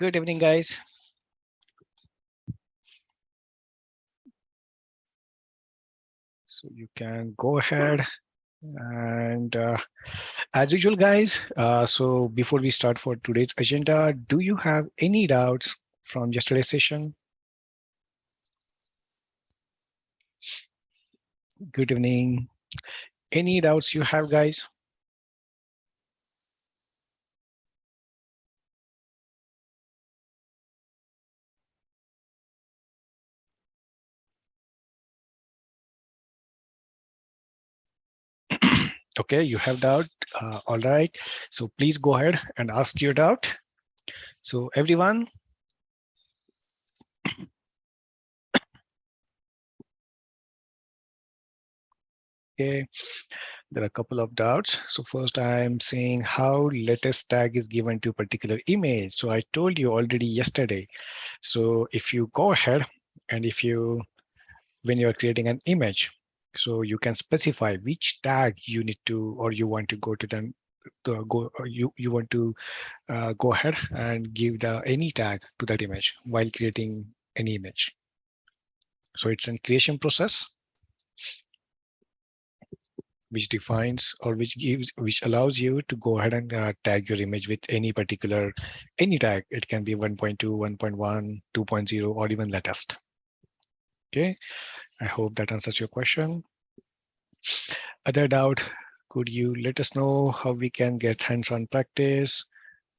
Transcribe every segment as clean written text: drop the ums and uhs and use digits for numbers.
Good evening, guys. So you can go ahead and as usual, guys. So before we start for today's agenda, do you have any doubts from yesterday's session? Good evening. Any doubts you have, guys? Okay, you have doubt. All right. So please go ahead and ask your doubt. So everyone, okay, there are a couple of doubts. So first I'm saying how latest tag is given to particular image. So I told you already yesterday. So if you go ahead and when you're creating an image, so you can specify which tag you need to, or you want to go to them to go, or you want to go ahead and give the any tag to that image while creating any image. So it's a creation process which defines or which allows you to go ahead and tag your image with any particular any tag. It can be 1.2, 1.1, 2.0, or even latest. Okay, I hope that answers your question. Other doubt, could you let us know how we can get hands-on practice?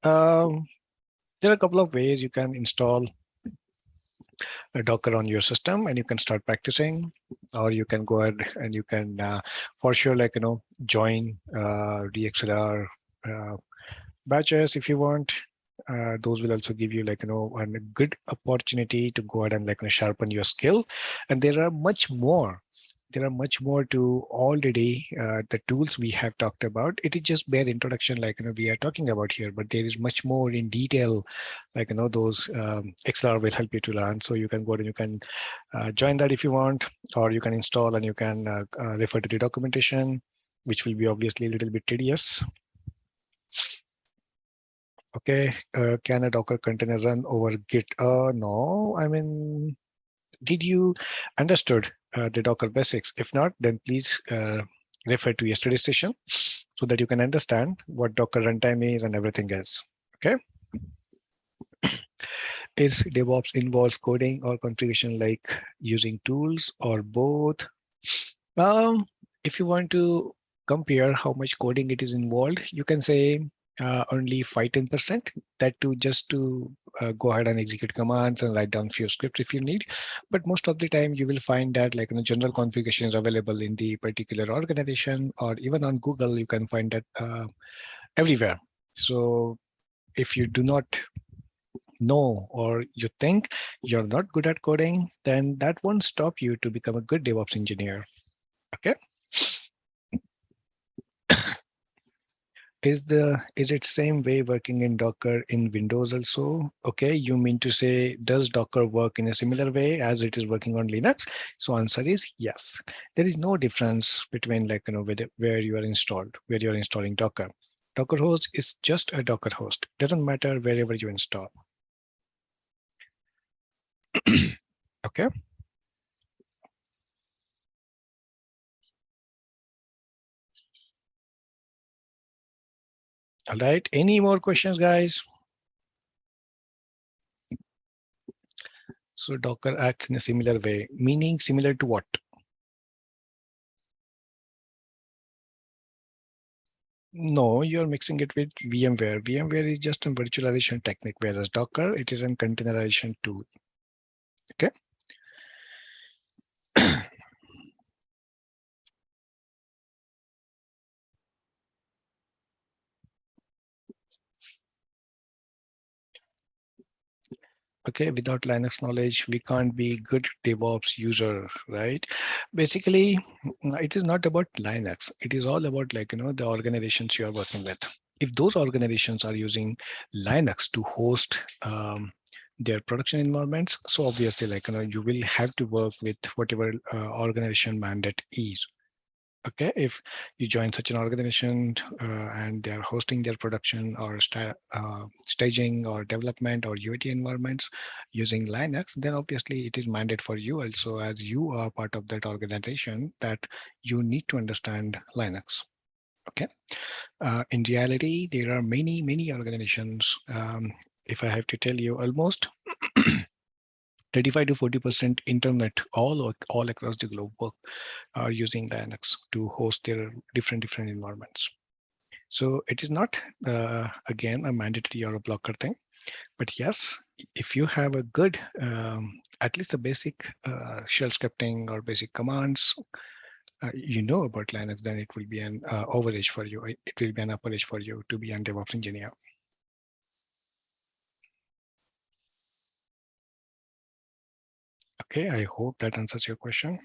There are a couple of ways you can install a Docker on your system and you can start practicing, or you can go ahead and you can for sure, join the ExcelR batches if you want. Those will also give you a good opportunity to go ahead and sharpen your skill. And there are much more. There are much more to already the tools we have talked about. It is just bare introduction, we are talking about here, but there is much more in detail, those ExcelR will help you to learn. So you can go and you can join that if you want, or you can install and you can refer to the documentation, which will be obviously a little bit tedious. Okay, can a Docker container run over Git? No, I mean, did you understood the Docker basics? If not, then please refer to yesterday's session so that you can understand what Docker runtime is and everything else. Okay. Is DevOps involves coding or configuration like using tools or both? Um, if you want to compare how much coding it is involved, you can say only 5-10%. That too, just to go ahead and execute commands and write down few scripts if you need. But most of the time, you will find that general configuration is available in the particular organization, or even on Google, you can find that everywhere. So if you do not know, or you think you're not good at coding, then that won't stop you to become a good DevOps engineer. Okay. Is it same way working in Docker in Windows also? Okay, you mean to say, does Docker work in a similar way as it is working on Linux? So answer is yes. There is no difference between where you are installed, where you are installing Docker. Docker host is just a Docker host. Doesn't matter wherever you install. Okay. All right. Any more questions, guys? So Docker acts in a similar way, meaning similar to what? No, you're mixing it with VMware. VMware is just a virtualization technique, whereas Docker, it is a containerization tool. Okay. Okay, without Linux knowledge, we can't be good DevOps user, right? Basically, it is not about Linux. It is all about the organizations you are working with. If those organizations are using Linux to host their production environments, so obviously you will have to work with whatever organization mandate is. Okay, if you join such an organization and they are hosting their production or staging or development or UAT environments using Linux, then obviously it is mandate for you also, as you are part of that organization, that you need to understand Linux. Okay. In reality, there are many organizations. If I have to tell you, almost 35 to 40% internet all across the globe work are using Linux to host their different environments. So it is not again a mandatory or a blocker thing, but yes, if you have a good at least a basic shell scripting or basic commands, you know about Linux, then it will be an overage for you. It will be an upper age for you to be a DevOps engineer. Okay, I hope that answers your question.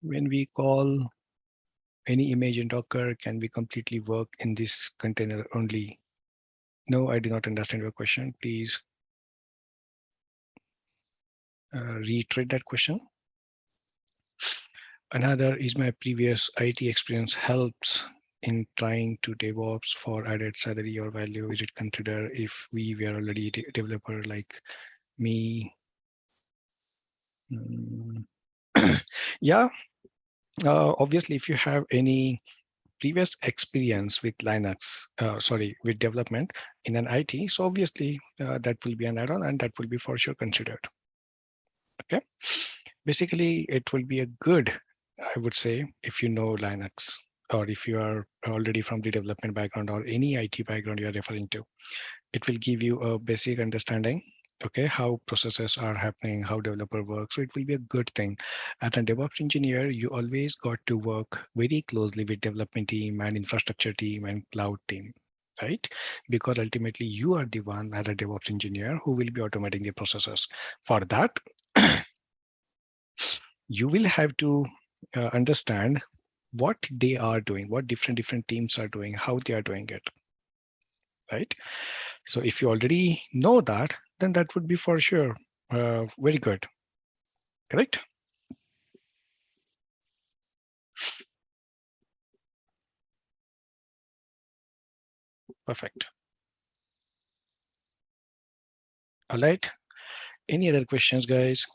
When we call any image in Docker, can we completely work in this container only? No, I do not understand your question. Please reiterate that question. Another is my previous IT experience helps in trying to DevOps for added salary or value. Is it considered if we were already a developer like me? Mm. Yeah, obviously, if you have any previous experience with Linux, with development in an IT, so obviously that will be an add-on and that will be for sure considered. Okay, basically it will be a good, I would say, if you know Linux or if you are already from the development background or any IT background you are referring to, it will give you a basic understanding, okay, how processes are happening, how developer works. So it will be a good thing. As a DevOps engineer, you always got to work very closely with development team and infrastructure team and cloud team, right? Because ultimately you are the one as a DevOps engineer who will be automating the processes. For that, you will have to understand what they are doing, what different teams are doing, how they are doing it, right? So if you already know that, then that would be for sure very good, correct? Perfect. All right. Any other questions, guys?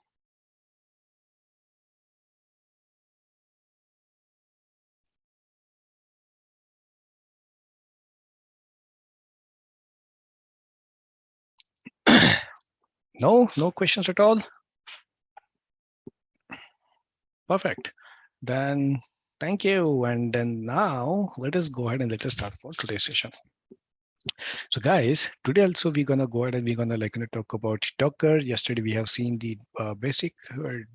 No, no questions at all. Perfect. Then thank you. And then now let us go ahead and let us start for today's session. So guys, today also we're gonna go ahead and we're gonna talk about Docker. Yesterday we have seen the basic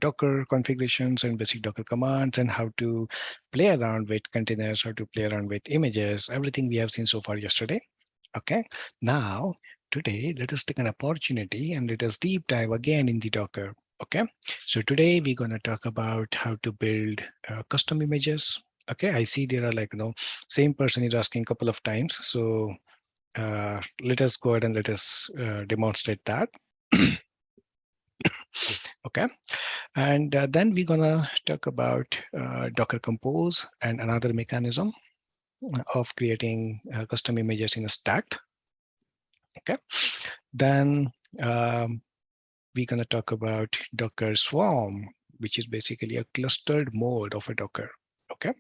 Docker configurations and basic Docker commands and how to play around with containers, how to play around with images, everything we have seen so far yesterday. Okay, now today let us take an opportunity and let us deep dive again in the Docker. Okay, so today we're gonna talk about how to build custom images. Okay, I see there are same person is asking a couple of times. So let us go ahead and let us demonstrate that. Okay, and then we're gonna talk about Docker Compose and another mechanism of creating custom images in a stack. Okay, then we're gonna talk about Docker Swarm, which is basically a clustered mode of a Docker. Okay,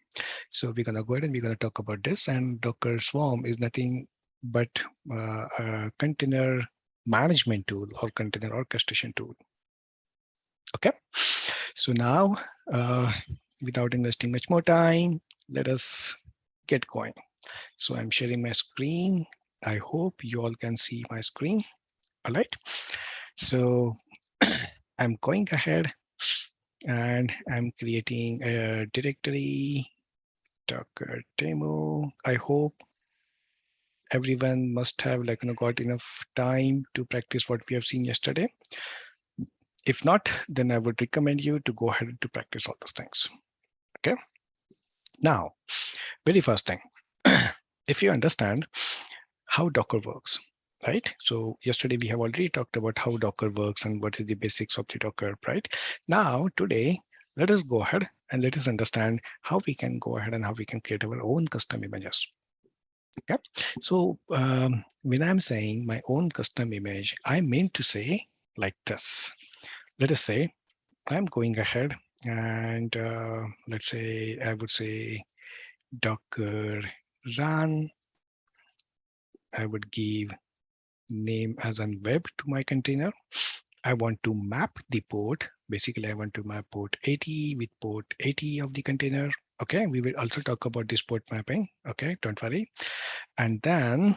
so we're gonna go ahead and we're gonna talk about this. And Docker Swarm is nothing but a container management tool or container orchestration tool. Okay, so now without investing much more time, let us get going. So I'm sharing my screen. I hope you all can see my screen. All right, so I'm going ahead and I'm creating a directory, Docker demo. I hope everyone must have got enough time to practice what we have seen yesterday. If not, then I would recommend you to go ahead to practice all those things. Okay. Now, very first thing, if you understand how Docker works, right? So yesterday we have already talked about how Docker works and what is the basics of the Docker, right? Now, today, let us go ahead and let us understand how we can go ahead and how we can create our own custom images. Yep. So when I'm saying my own custom image, I mean to say like this. Let us say I'm going ahead and let's say I would say Docker run. I would give name as an web to my container. I want to map the port. Basically, I want to map port 80 with port 80 of the container. Okay, we will also talk about this port mapping. Okay, don't worry. And then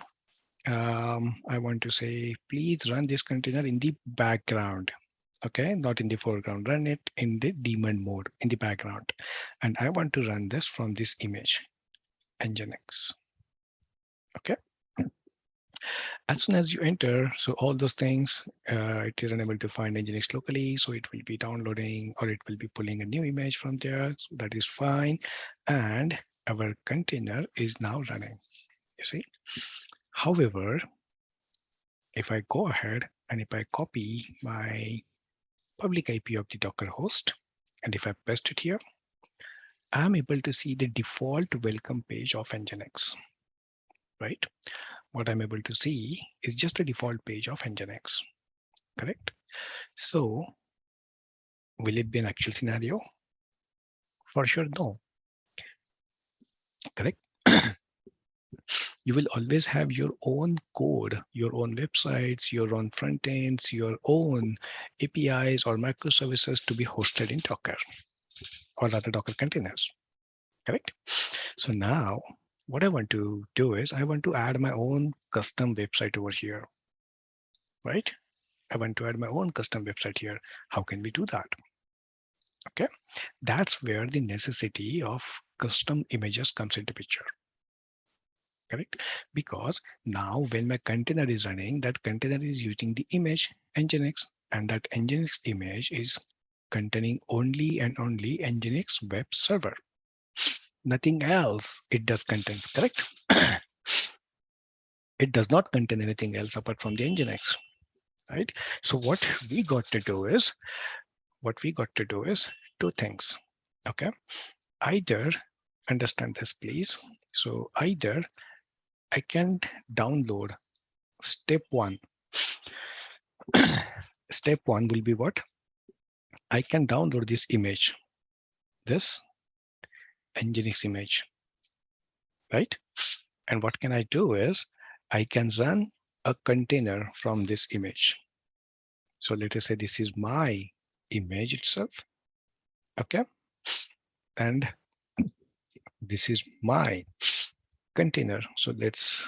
I want to say, please run this container in the background. Okay, not in the foreground. Run it in the daemon mode in the background. And I want to run this from this image, Nginx. Okay. As soon as you enter, so all those things, it is unable to find Nginx locally, so it will be downloading or it will be pulling a new image from there. So that is fine. And our container is now running, you see. However, if I go ahead and if I copy my public IP of the Docker host, and if I paste it here, I'm able to see the default welcome page of Nginx, right? What I'm able to see is just a default page of Nginx, correct? So will it be an actual scenario? For sure, no, correct? You will always have your own code, your own websites, your own front ends, your own APIs or microservices to be hosted in Docker or rather Docker containers, correct? So now what I want to do is I want to add my own custom website over here, right? I want to add my own custom website here. How can we do that? Okay, that's where the necessity of custom images comes into picture. Correct? Because now when my container is running, that container is using the image Nginx, and that Nginx image is containing only and only Nginx web server. Nothing else it does contains, correct? It does not contain anything else apart from the Nginx, right? So what we got to do is two things. Okay, either understand this, please. So either I can download step one. Step one will be what? I can download this image, this Nginx image, right? And what can I do is I can run a container from this image. So let us say this is my image itself, okay? And this is my container. So let's,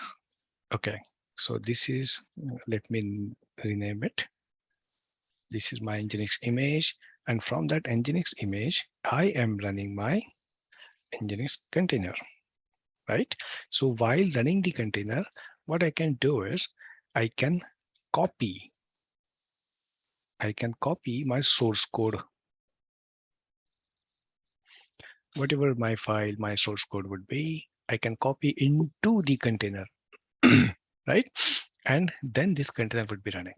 okay. So this is, let me rename it. This is my Nginx image. And from that Nginx image, I am running my Nginx container, right? So while running the container, what I can do is I can copy my source code, whatever my file, my source code would be, I can copy into the container, right? And then this container would be running,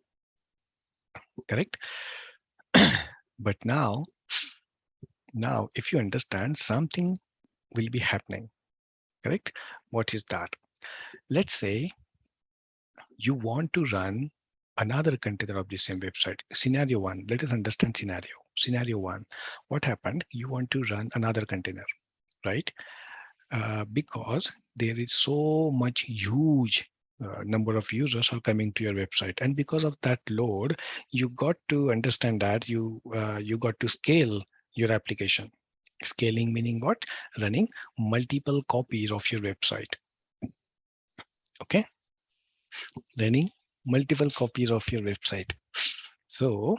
correct? But now, if you understand, something will be happening, correct? What is that? Let's say you want to run another container of the same website. Scenario one, let us understand scenario. Scenario one, what happened? You want to run another container, right? Because there is so much huge number of users are coming to your website, and because of that load, you got to understand that you got to scale your application. Scaling meaning what? Running multiple copies of your website. Okay, running multiple copies of your website. So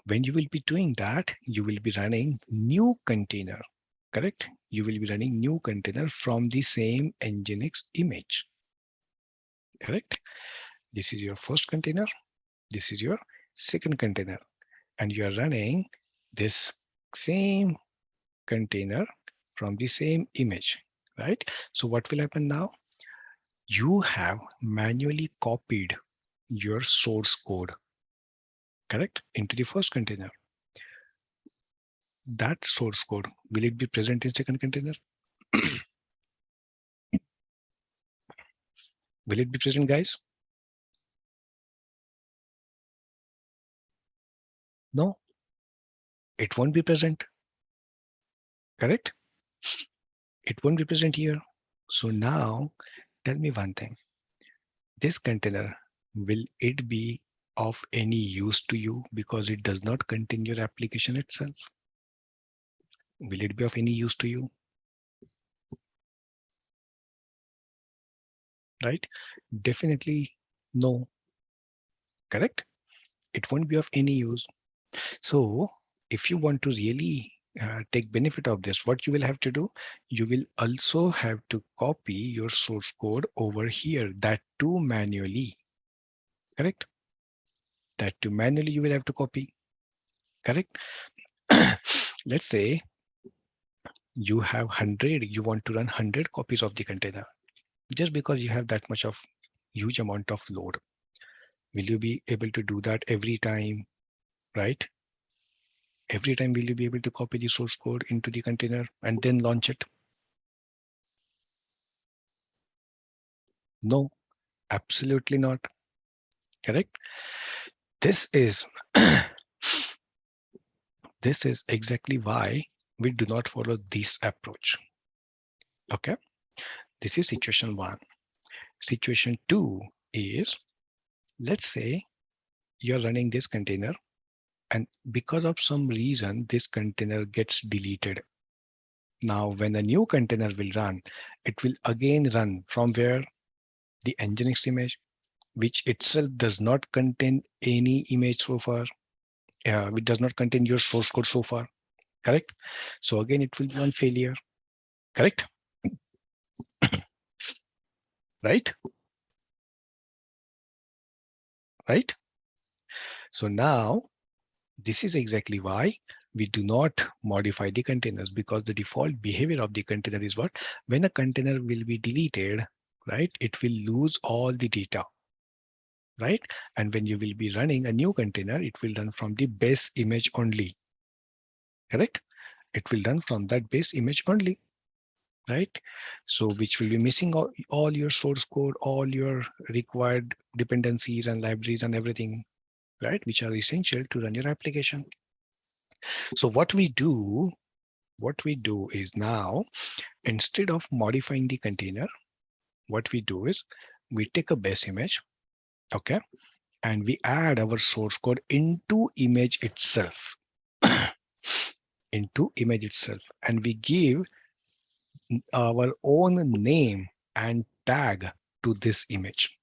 when you will be doing that, you will be running new container, correct? You will be running new container from the same Nginx image, correct? This is your first container. This is your second container. And you are running this same container from the same image, right? So what will happen now? You have manually copied your source code, correct, into the first container. That source code, will it be present in second container? Will it be present, guys? No, it won't be present, correct? It won't be present here. So now tell me one thing. This container, will it be of any use to you because it does not contain your application itself? Will it be of any use to you? Right? Definitely no, correct? It won't be of any use. So if you want to really take benefit of this, what you will have to do, you will also have to copy your source code over here, that too manually, correct? That too manually you will have to copy, correct? Let's say you have 100, you want to run 100 copies of the container. Just because you have that much of huge amount of load, will you be able to do that every time, right? Every time will you be able to copy the source code into the container and then launch it? No, absolutely not, correct? This is this is exactly why we do not follow this approach. Okay, this is situation one. Situation two is, let's say you're running this container and because of some reason this container gets deleted. Now when a new container will run, it will again run from where? The nginx image, which itself does not contain any image so far. Which does not contain your source code so far, correct? So again it will be one failure, correct? Right? Right? So now this is exactly why we do not modify the containers, because the default behavior of the container is what? When a container will be deleted, right, it will lose all the data, right? And when you will be running a new container, it will run from the base image only, correct? It will run from that base image only, right? So which will be missing all your source code, all your required dependencies and libraries and everything, right? Which are essential to run your application. So what we do is now, instead of modifying the container, what we do is we take a base image, okay, and we add our source code into image itself, into image itself, and we give our own name and tag to this image.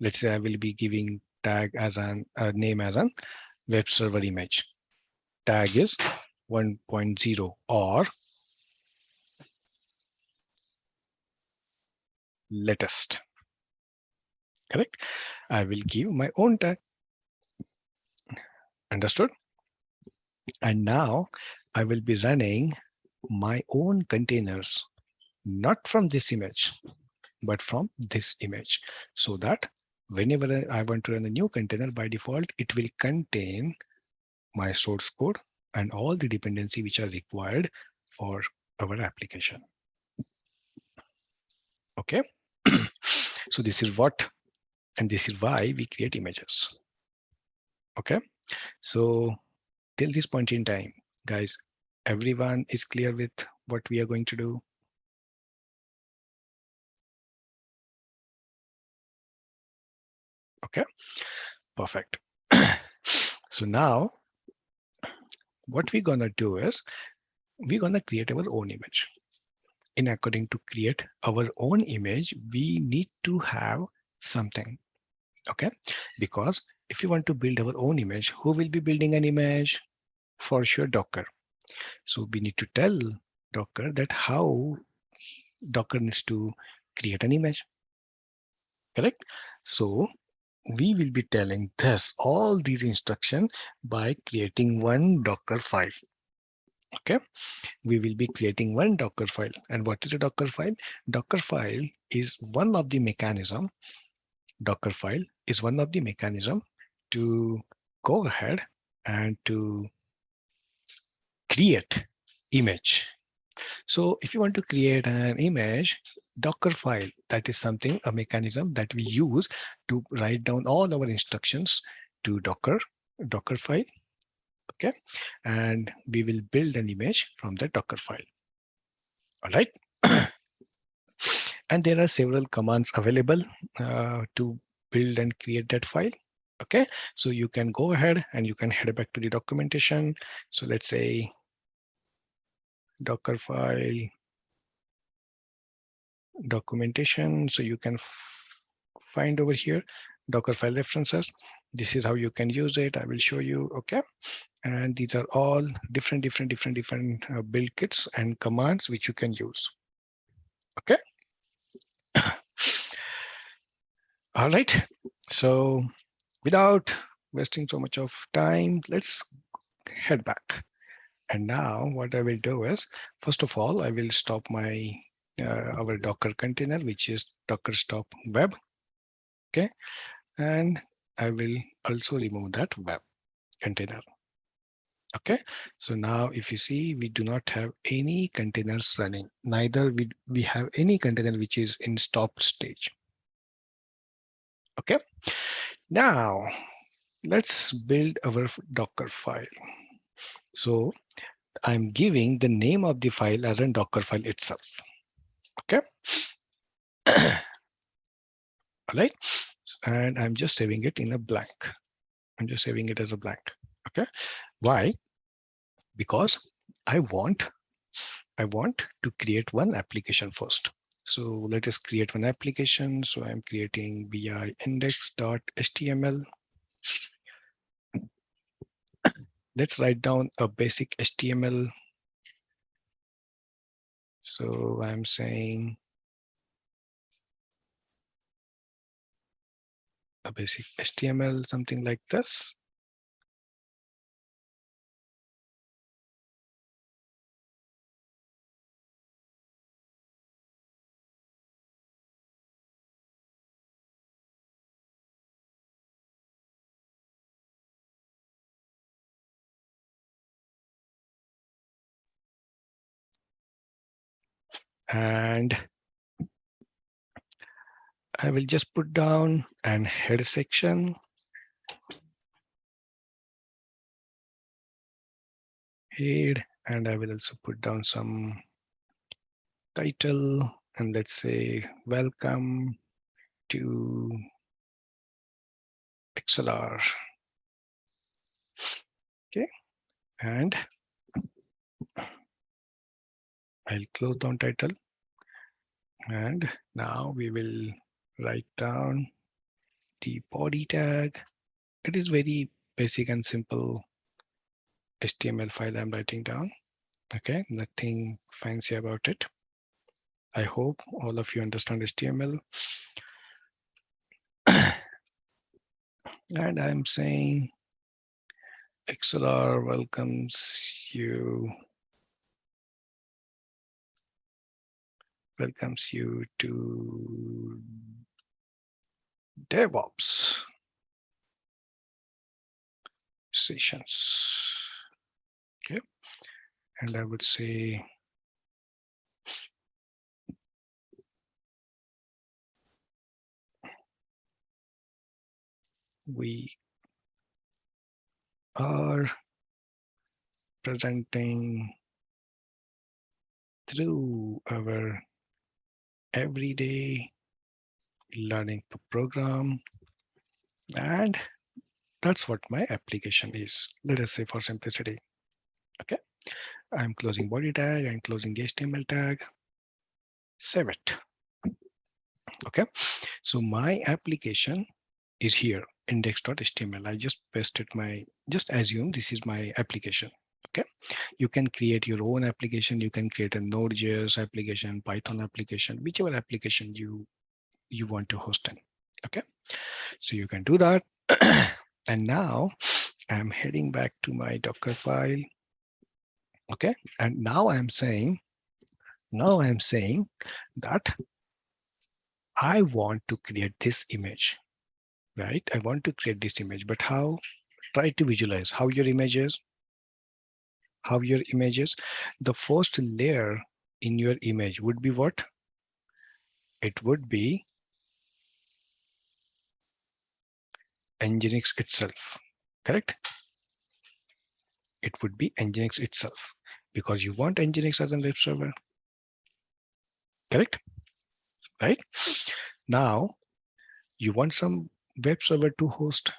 Let's say I will be giving tag as an name as an web server image. Tag is 1.0 or latest, correct? I will give my own tag. Understood? And now I will be running my own containers, not from this image, but from this image, so that whenever I want to run a new container, by default, it will contain my source code and all the dependency which are required for our application. Okay. So this is what, and this is why we create images. Okay. So till this point in time, guys, everyone is clear with what we are going to do? Okay, perfect. So now what we're gonna do is we're gonna create our own image. In according to create our own image, we need to have something. Okay, because if you want to build our own image, who will be building an image? For sure, Docker. So we need to tell Docker that how Docker needs to create an image. Correct? So we will be telling this all these instructions by creating one Docker file. Okay, we will be creating one Docker file. And what is a Docker file? Docker file is one of the mechanism Docker file is one of the mechanism to go ahead and to create image. So if you want to create an image, Docker file, that is something, a mechanism that we use to write down all our instructions to Docker file. Okay. And we will build an image from the Docker file. All right. And there are several commands available to build and create that file. Okay. So you can go ahead and you can head back to the documentation. So let's say Docker file documentation. So you can find over here Docker file references. This is how you can use it. I will show you. Okay. And these are all different build kits and commands which you can use. Okay. All right. So without wasting so much of time, let's head back. And now what I will do is, first of all, I will stop my our Docker container, which is Docker stop web. Okay. And I will also remove that web container. Okay. So now if you see, we do not have any containers running. Neither we have any container which is in stop stage. Okay. Now let's build our Docker file. So I'm giving the name of the file as a Docker file itself. Okay. All right. And I'm just saving it in a blank. I'm just saving it as a blank. Okay. Why? Because I want to create one application first. So let us create one application. So I'm creating vi index.html. Let's write down a basic HTML. So I'm saying a basic HTML, something like this. And I will just put down an header section. Head, and I will also put down some title, and let's say welcome to ExcelR. Okay, and I'll close down title. And now we will write down the body tag. It is very basic and simple HTML file I'm writing down. Okay, nothing fancy about it. I hope all of you understand HTML. And I'm saying ExcelR welcomes you to DevOps sessions. Okay, and I would say we are presenting through our everyday learning program, and that's what my application is. Let us say for simplicity. Okay, I'm closing body tag and closing the HTML tag. Save it. Okay, so my application is here, index.html. I just pasted just assume this is my application. Okay, you can create your own application. You can create a Node.js application, Python application, whichever application you want to host in. Okay, so you can do that. And now I'm heading back to my Docker file. Okay, and now I'm saying that I want to create this image. right? I want to create this image, but how? Try to visualize how your image is, how your image is. The first layer in your image would be what? It would be Nginx itself, correct? It would be Nginx itself because you want Nginx as a web server, correct? Right? Now you want some web server to host,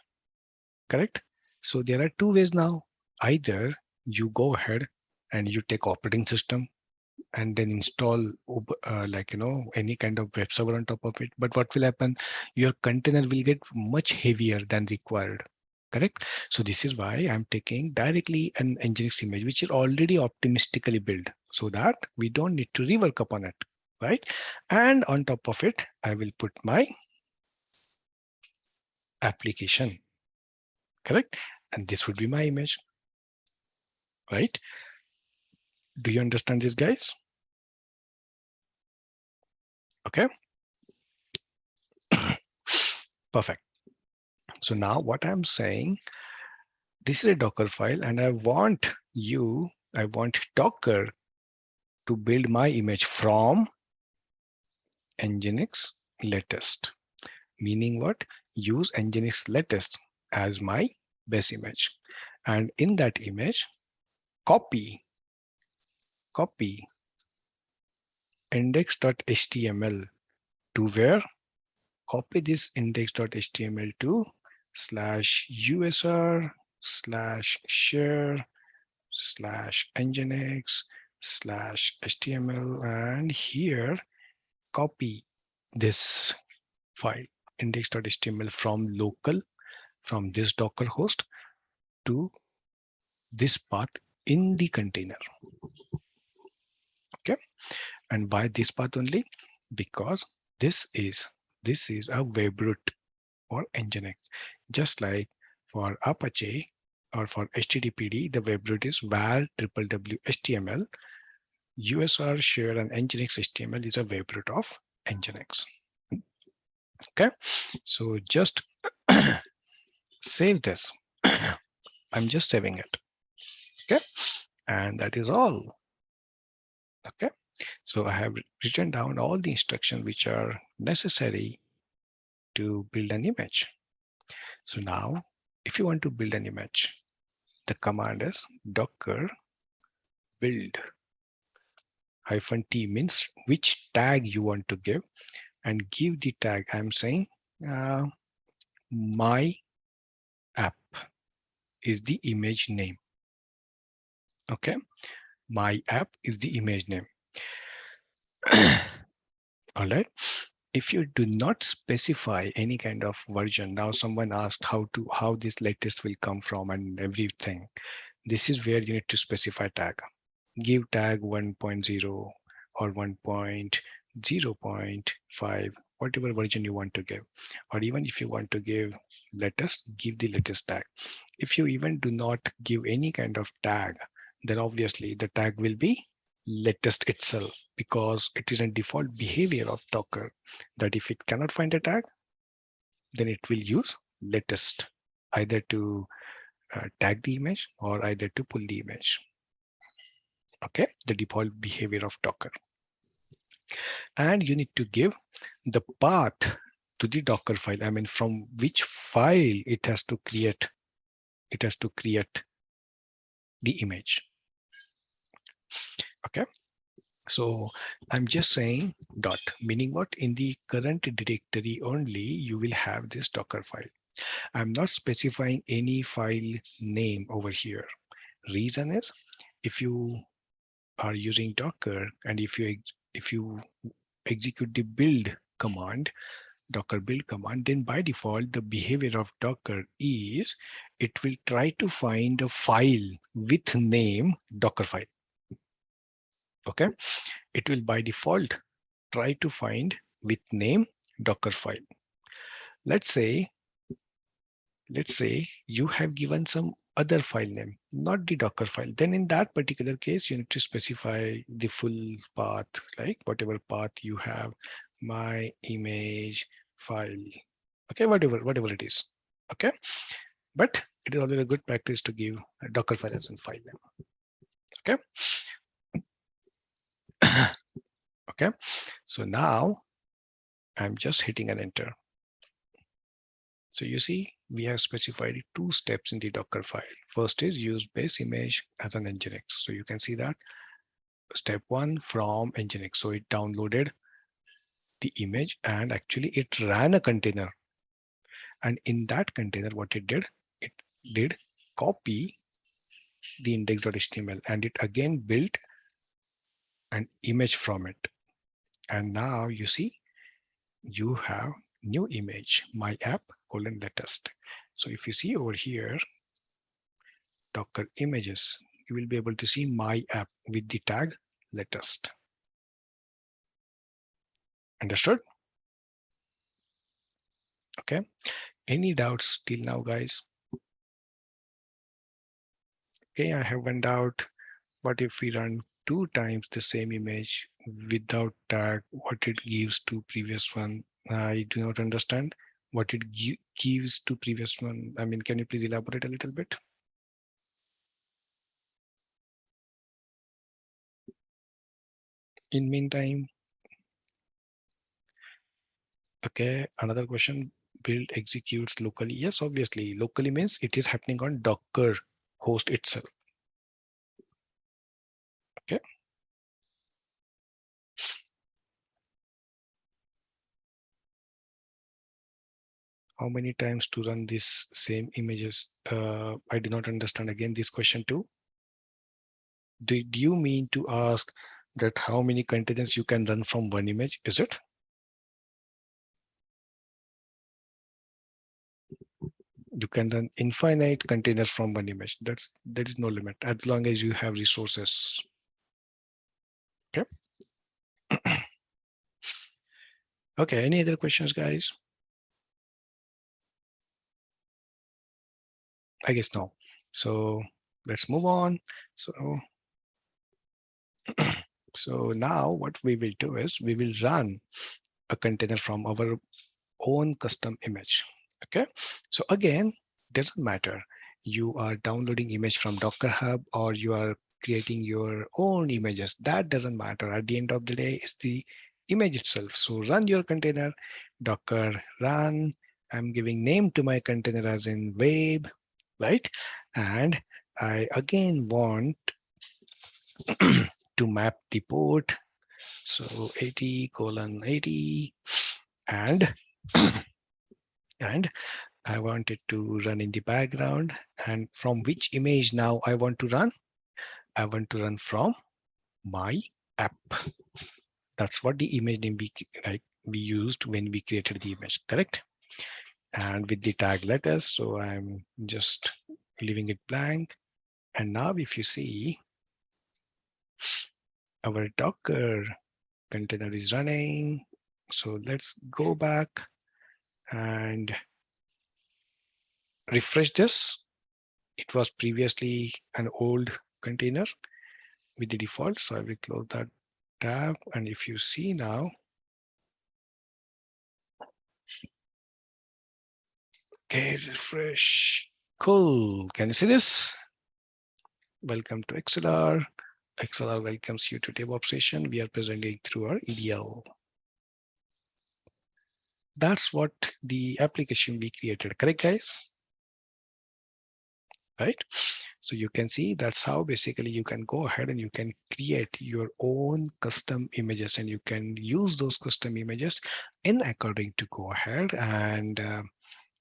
correct? So there are two ways now. Either you go ahead and you take operating system and then install any kind of web server on top of it. But what will happen? Your container will get much heavier than required. Correct. So this is why I'm taking directly an Nginx image, which is already optimistically built, so that we don't need to rework upon it, right? And on top of it, I will put my application, correct? And this would be my image, right? Do you understand this, guys? Okay. Perfect. So now what I'm saying, this is a Docker file and I want Docker to build my image from Nginx latest. Meaning what? Use Nginx latest as my base image. And in that image, copy index.html to where? Copy this index.html to /usr/share/nginx/html, and here copy this file index.html from this Docker host to this path in the container. Okay, and by this path only, because this is a web root for Nginx. Just like for Apache or for HTTPD, the web root is var www HTML. USR share and Nginx HTML is a web root of Nginx. Okay, so just save this. I'm just saving it. Okay, and that is all. Okay, so I have written down all the instructions which are necessary to build an image. So now, if you want to build an image, the command is docker build -t means which tag you want to give, and give the tag. I'm saying my app is the image name. Okay, my app is the image name. All right. If you do not specify any kind of version, now someone asked how this latest will come from and everything. This is where you need to specify tag. Give tag 1.0 or 1.0.5, whatever version you want to give. Or even if you want to give latest, give the latest tag. If you even do not give any kind of tag, then obviously the tag will be latest itself, because it is a default behavior of Docker that if it cannot find a tag, then it will use latest, either to tag the image or either to pull the image. Okay, the default behavior of Docker. And you need to give the path to the Docker file. I mean, from which file it has to create the image. Okay, so I'm just saying dot, meaning what? In the current directory only you will have this Docker file. I'm not specifying any file name over here. Reason is, if you are using Docker and if you execute the build command, Docker build command, then by default the behavior of Docker is it will try to find a file with name Docker file. Okay, it will by default try to find with name Docker file. Let's say you have given some other file name, not the Docker file. Then in that particular case, you need to specify the full path, like whatever path you have, my image file. Okay, whatever it is. Okay, but it is always a good practice to give a Docker file as a file name. Okay. Okay, so now I'm just hitting an enter. So you see, we have specified 2 steps in the Docker file. First is use base image as an Nginx. So you can see that step 1 from Nginx. So it downloaded the image and actually it ran a container. And in that container, what it did copy the index.html and it again built an image from it. And now you see, you have new image, my app latest. So if you see over here, Docker images, you will be able to see my app with the tag latest. Understood? Okay. Any doubts till now, guys? Okay, I have one doubt. What if we run 2 times the same image without tag? What it gives to previous one? I do not understand what it gives to previous one. I mean, can you please elaborate a little bit? In meantime, okay, another question, build executes locally. Yes, obviously, locally means it is happening on Docker host itself. Okay. How many times to run this same images? I do not understand again this question too. Did you mean to ask that how many containers you can run from one image? Is it? You can run infinite containers from one image. There is no limit as long as you have resources. Okay. Okay. Any other questions, guys? I guess no. So let's move on. So now what we will do is we will run a container from our own custom image. Okay. So again, doesn't matter. You are downloading image from Docker Hub or you are creating your own images. That doesn't matter. At the end of the day, it's the image itself. So run your container, Docker run. I'm giving name to my container as in web, right? And I again want to map the port. So 80:80 and and I want it to run in the background. And from which image now I want to run? I want to run from my app. That's what the image name we used when we created the image, correct? And with the tag letters, so I'm just leaving it blank. And now if you see, our Docker container is running. So let's go back and refresh this. It was previously an old container with the default. So I will close that tab. And if you see now, okay, refresh. Cool. Can you see this? Welcome to ExcelR. ExcelR welcomes you to DevOps session. We are presenting through our EDL. That's what the application we created. Correct, guys? Right? So you can see that's how basically you can go ahead and you can create your own custom images and you can use those custom images in according to go ahead and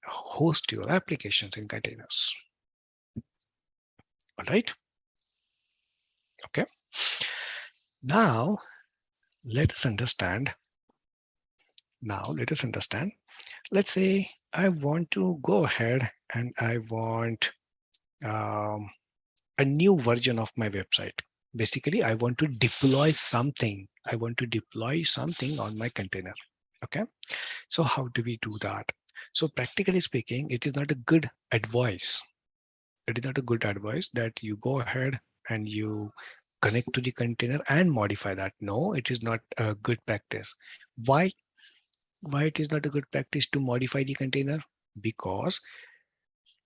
host your applications in containers. All right. Okay. Now let us understand. Let's say I want to go ahead and I want a new version of my website. Basically, I want to deploy something. I want to deploy something on my container. Okay. So how do we do that? So practically speaking, it is not a good advice. It is not a good advice that you go ahead and you connect to the container and modify that. No, it is not a good practice. Why? Why it is not a good practice to modify the container? Because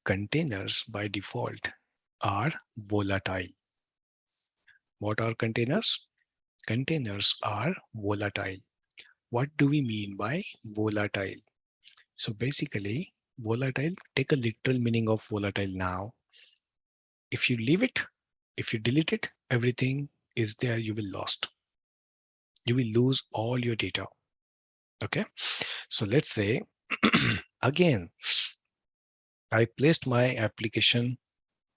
containers by default are volatile. What are containers? Containers are volatile. What do we mean by volatile? So basically, volatile, take a literal meaning of volatile now. If you leave it, if you delete it, everything is there, you will lost. You will lose all your data. Okay. So let's say, again, I placed my application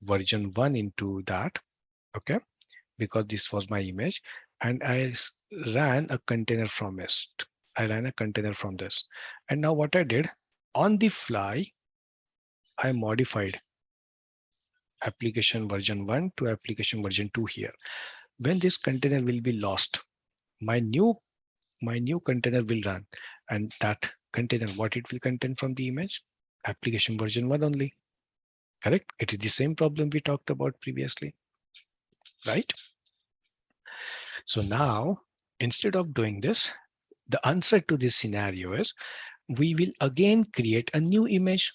version 1 into that. Okay. Because this was my image, and I ran a container from it. I ran a container from this. And now what I did, on the fly, I modified application version 1 to application version 2 here. When this container will be lost, my new container will run, and that container, what it will contain from the image, application version 1 only. Correct? It is the same problem we talked about previously, right? So now, instead of doing this, the answer to this scenario is we will again create a new image.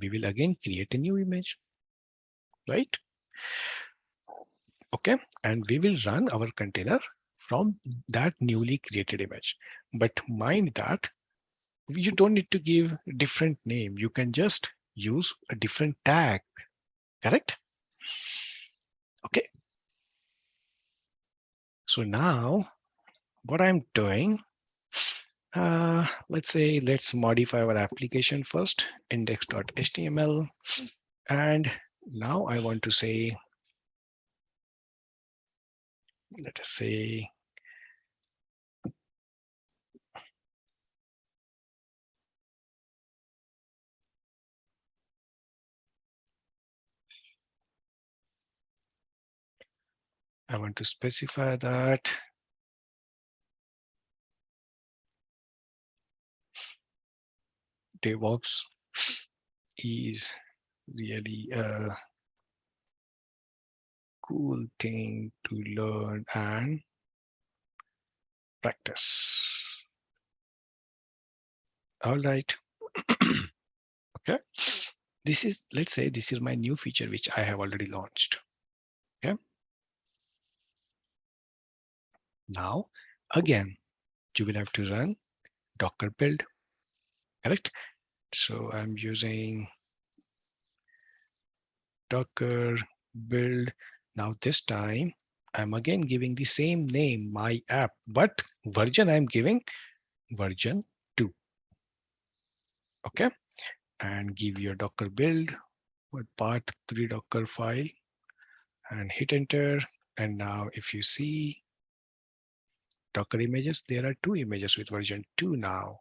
We will again create a new image, right? Okay, and we will run our container from that newly created image. But mind that you don't need to give a different name. You can just use a different tag, correct? Okay. So now what I'm doing, let's modify our application first, index.html. And now I want to say, let us say, I want to specify that DevOps is really a cool thing to learn and practice. All right. Okay. This is, let's say this is my new feature, which I have already launched. Okay. Now, again, you will have to run Docker build, correct? So I'm using Docker build. Now this time, I'm again giving the same name, my app, but version I'm giving version 2. Okay. And give your Docker build with path3 Docker file and hit enter. And now if you see Docker images, there are 2 images with version 2 now,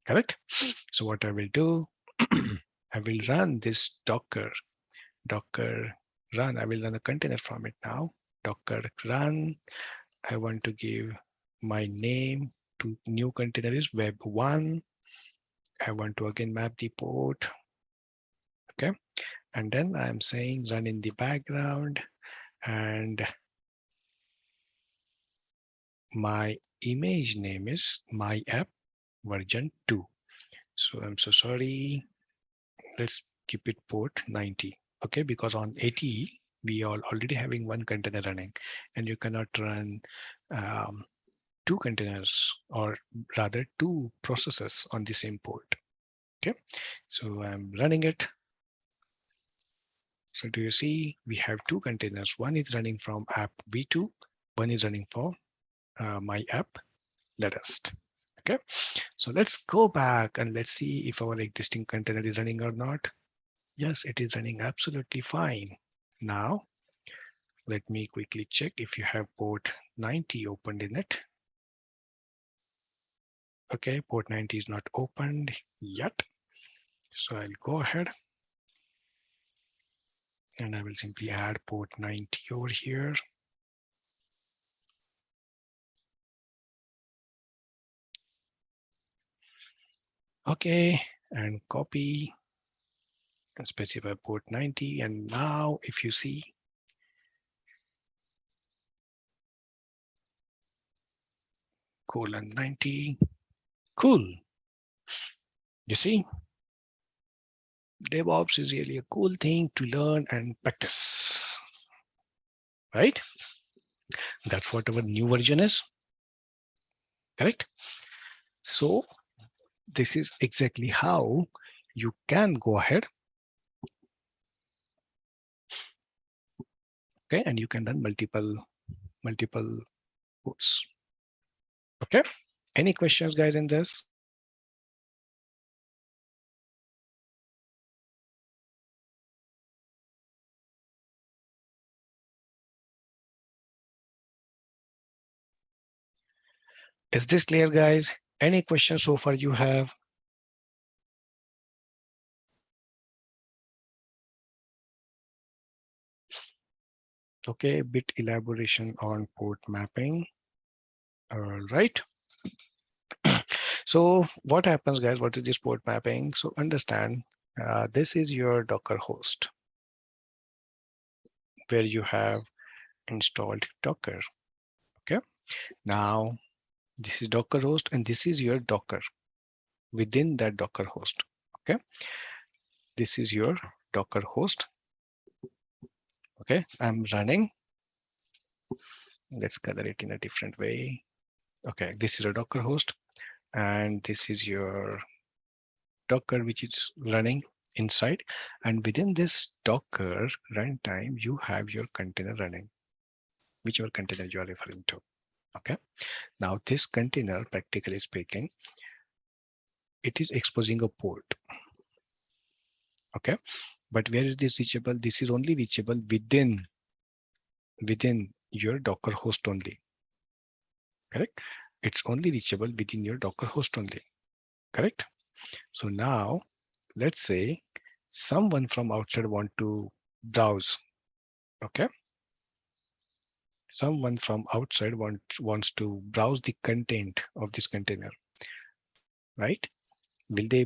correct? So what I will do, I will run this Docker run. I will run a container from it now. Docker run. I want to give my name to new container is web1. I want to again map the port. Okay. And then I'm saying run in the background, and my image name is my app version 2. So I'm so sorry. Let's keep it port 90. Okay, because on 80 we are already having one container running, and you cannot run 2 containers, or rather 2 processes on the same port. Okay, so I'm running it. So do you see we have 2 containers? One is running from app v2, one is running for my app latest. Okay, so let's go back and let's see if our existing container is running or not. Yes, it is running absolutely fine. Now, let me quickly check if you have port 90 opened in it. Okay, port 90 is not opened yet. So I'll go ahead and I will simply add port 90 over here. Okay, and copy and specify port 90. And now if you see, colon 90. Cool. You see, DevOps is really a cool thing to learn and practice, right? That's what our new version is, correct? So this is exactly how you can go ahead, okay, and you can run multiple ports. Okay. Any questions, guys, in this? Is this clear, guys? Any questions so far you have? Okay, bit elaboration on port mapping. All right. So what happens, guys? What is this port mapping? So understand, this is your Docker host where you have installed Docker. Okay. Now this is Docker host and this is your Docker within that Docker host. Okay. This is your Docker host. Okay. I'm running. Let's color it in a different way. Okay. This is a Docker host and this is your Docker, which is running inside. And within this Docker runtime, you have your container running, whichever container you are referring to. Okay. Now this container, practically speaking, it is exposing a port. Okay. But where is this reachable? This is only reachable within your Docker host only. Correct. It's only reachable within your Docker host only. Correct. So now let's say someone from outside want to browse. Okay. Someone from outside wants to browse the content of this container, right? Will they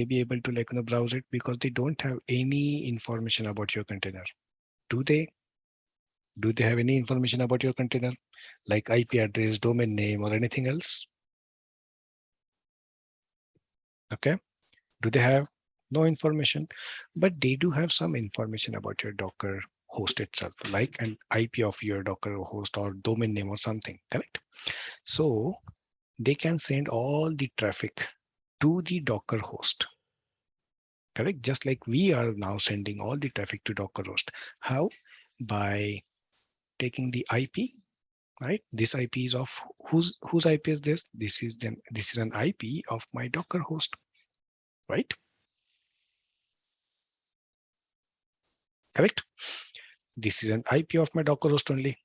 be able to browse it because they don't have any information about your container? Do they? Do they have any information about your container, like IP address, domain name, or anything else? Okay. Do they have no information? But they do have some information about your Docker host itself, like an IP of your Docker host or domain name or something, correct? So they can send all the traffic to the Docker host, correct? Just like we are now sending all the traffic to Docker host. How? By taking the IP, right? This IP is of whose IP is this? This is an IP of my Docker host, right? Correct. This is an IP of my Docker host only,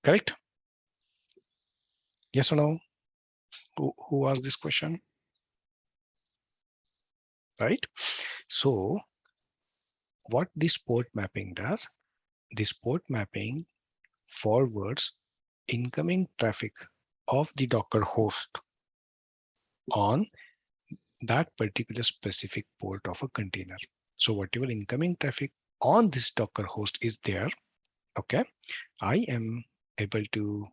correct? Yes or no? Who asked this question? Right? So what this port mapping does, this port mapping forwards incoming traffic of the Docker host on that particular specific port of a container. So whatever incoming traffic on this Docker host is there, okay, I am able to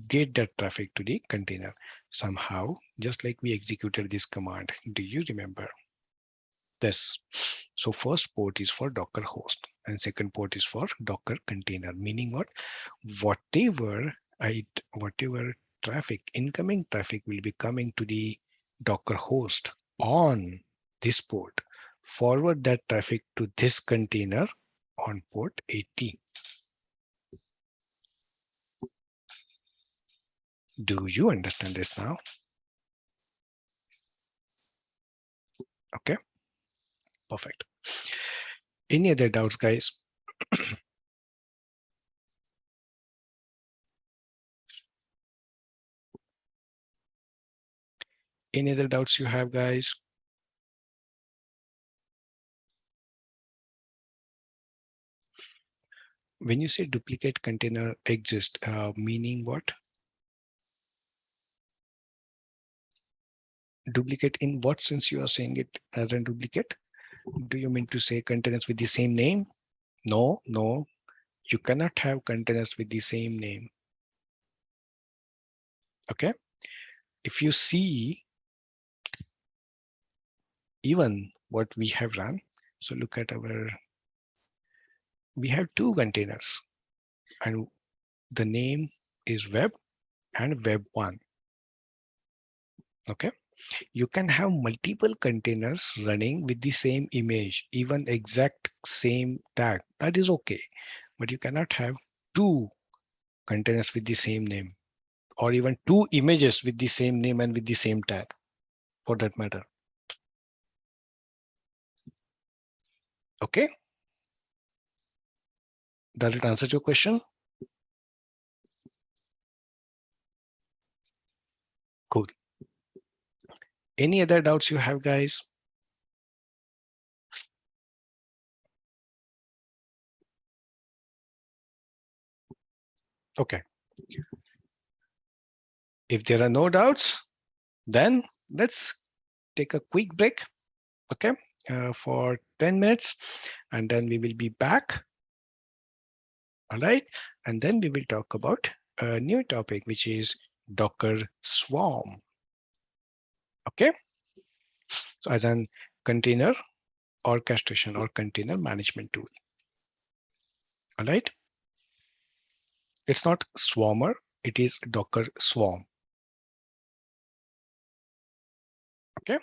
get that traffic to the container somehow, just like we executed this command. Do you remember this? So first port is for Docker host and second port is for Docker container, meaning what? Whatever whatever traffic, incoming traffic will be coming to the Docker host on this port, forward that traffic to this container on port 80. Do you understand this now? Okay, perfect. Any other doubts, guys? Any other doubts you have, guys? When you say duplicate container exist, meaning what? Duplicate in what sense you are saying it as a duplicate? Do you mean to say containers with the same name? No, no, you cannot have containers with the same name. Okay. if you see even what we have run, so look at we have two containers and the name is web and web1. Okay. You can have multiple containers running with the same image, even exact same tag. That is okay. But you cannot have two containers with the same name or even two images with the same name and with the same tag for that matter. Okay. Does it answer your question? Cool. Any other doubts you have, guys? Okay. If there are no doubts, then let's take a quick break. Okay. For 10 minutes, and then we will be back. All right. And then we will talk about a new topic, which is Docker Swarm. Okay. So as an container orchestration or container management tool. All right. It's not Swarmer. It is Docker Swarm. Okay.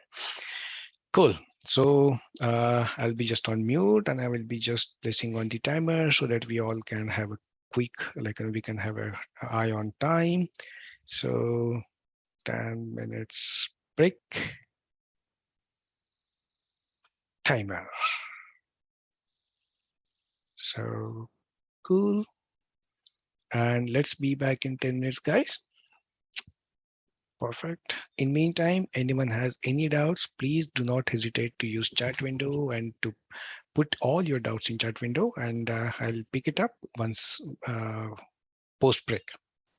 Cool. So I'll be just on mute and I will be just placing on the timer so that we all can have a quick, like we can have an eye on time. So 10 minutes break. Timer. So cool. And let's be back in 10 minutes, guys. Perfect. In meantime, anyone has any doubts, please do not hesitate to use chat window and to put all your doubts in chat window, and I'll pick it up once post break.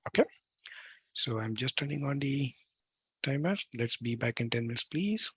Okay. So I'm just turning on the timer. Let's be back in 10 minutes, please.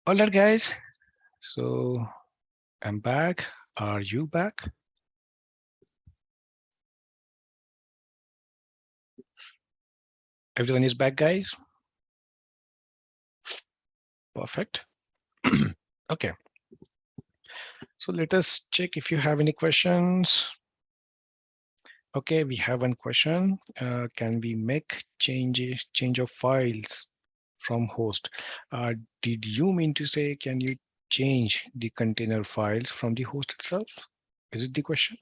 All right, guys. So I'm back. Are you back? Everyone is back, guys. Perfect. Okay. So let us check if you have any questions. Okay, we have one question. Can we make change of files from host? Did you mean to say, can you change the container files from the host itself? Is it the question?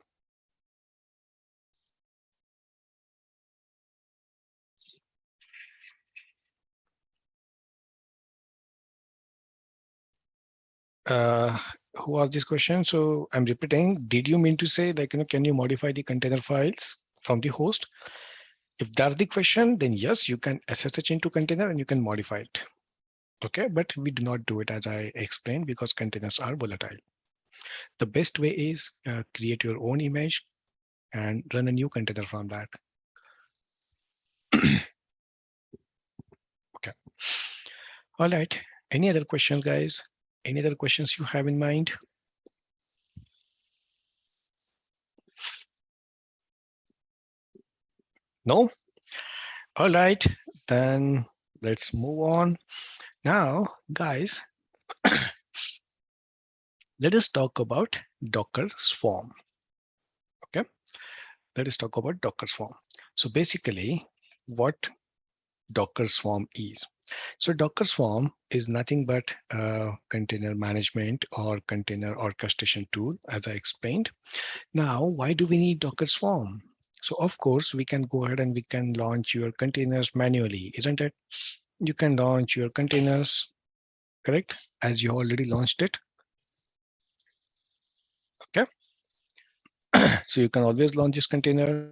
Uh, who asked this question? So I'm repeating, did you mean to say, like, can you modify the container files from the host? If that's the question, then yes, you can SSH into container and you can modify it. Okay, but we do not do it as I explained because containers are volatile. The best way is create your own image and run a new container from that. Okay. All right. Any other questions, guys? Any other questions you have in mind? No? All right. Then let's move on. Now, guys, let us talk about Docker Swarm. Okay. Let us talk about Docker Swarm. So basically, what Docker Swarm is. So Docker Swarm is nothing but a container management or container orchestration tool, as I explained. Now, why do we need Docker Swarm? So of course, we can go ahead and we can launch your containers manually, isn't it? You can launch your containers, correct? As you already launched it, okay? So you can always launch this container.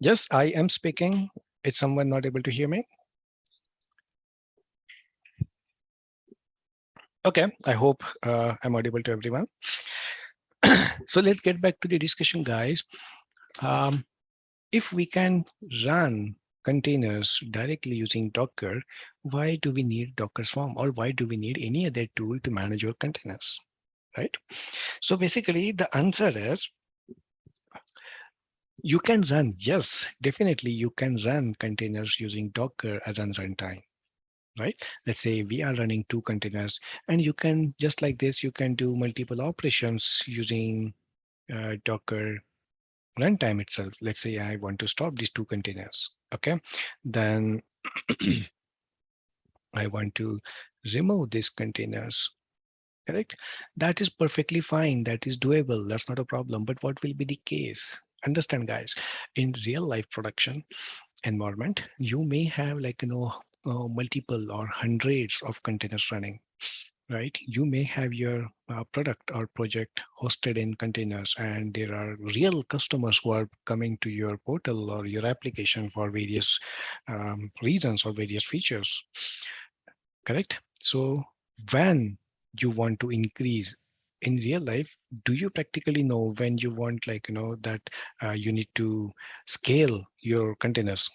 Yes, I am speaking. Is someone not able to hear me? Okay, I hope I'm audible to everyone. So let's get back to the discussion, guys. Um, if we can run containers directly using Docker, why do we need Docker Swarm or why do we need any other tool to manage your containers, right? So basically the answer is you can run, yes, definitely you can run containers using Docker as a runtime, right? Let's say we are running 2 containers and you can, just like this, you can do multiple operations using Docker runtime itself. Let's say I want to stop these 2 containers. Okay, then I want to remove these containers. Correct. That is perfectly fine. That is doable. That's not a problem. But what will be the case? Understand, guys, in real life production environment, you may have like, multiple or hundreds of containers running, right? You may have your product or project hosted in containers, and there are real customers who are coming to your portal or your application for various reasons or various features, correct? So when you want to increase in real life, do you practically know when you want, like, that you need to scale your containers?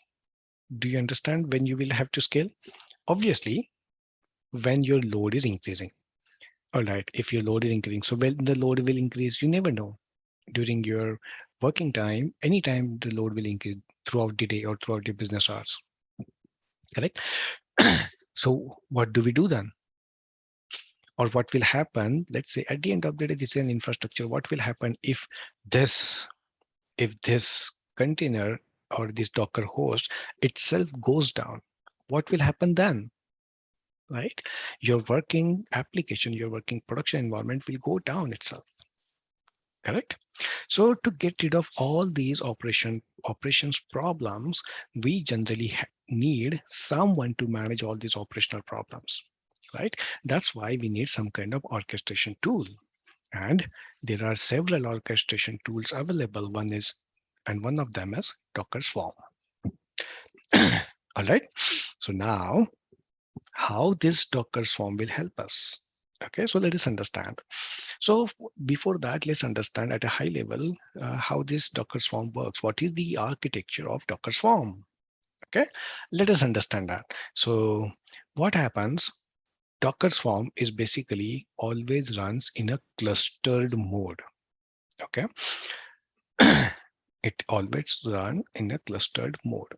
Do you understand when you will have to scale? Obviously, when your load is increasing. All right, if your load is increasing, so when the load will increase, you never know. During your working time, anytime the load will increase throughout the day or throughout the business hours, correct? So what do we do then? Or what will happen? Let's say at the end of the day, this is an infrastructure. What will happen this, if this container or this Docker host itself goes down? What will happen then? Right? Your working application, your working production environment will go down itself. Correct? So to get rid of all these operations problems, we generally need someone to manage all these operational problems, right? That's why we need some kind of orchestration tool. And there are several orchestration tools available. One of them is Docker Swarm. All right. So now, how this Docker Swarm will help us? Okay, so let us understand. So before that, let's understand at a high level how this Docker Swarm works. What is the architecture of Docker Swarm? Okay, let us understand that. So what happens? Docker Swarm is basically always runs in a clustered mode. Okay, it always run in a clustered mode.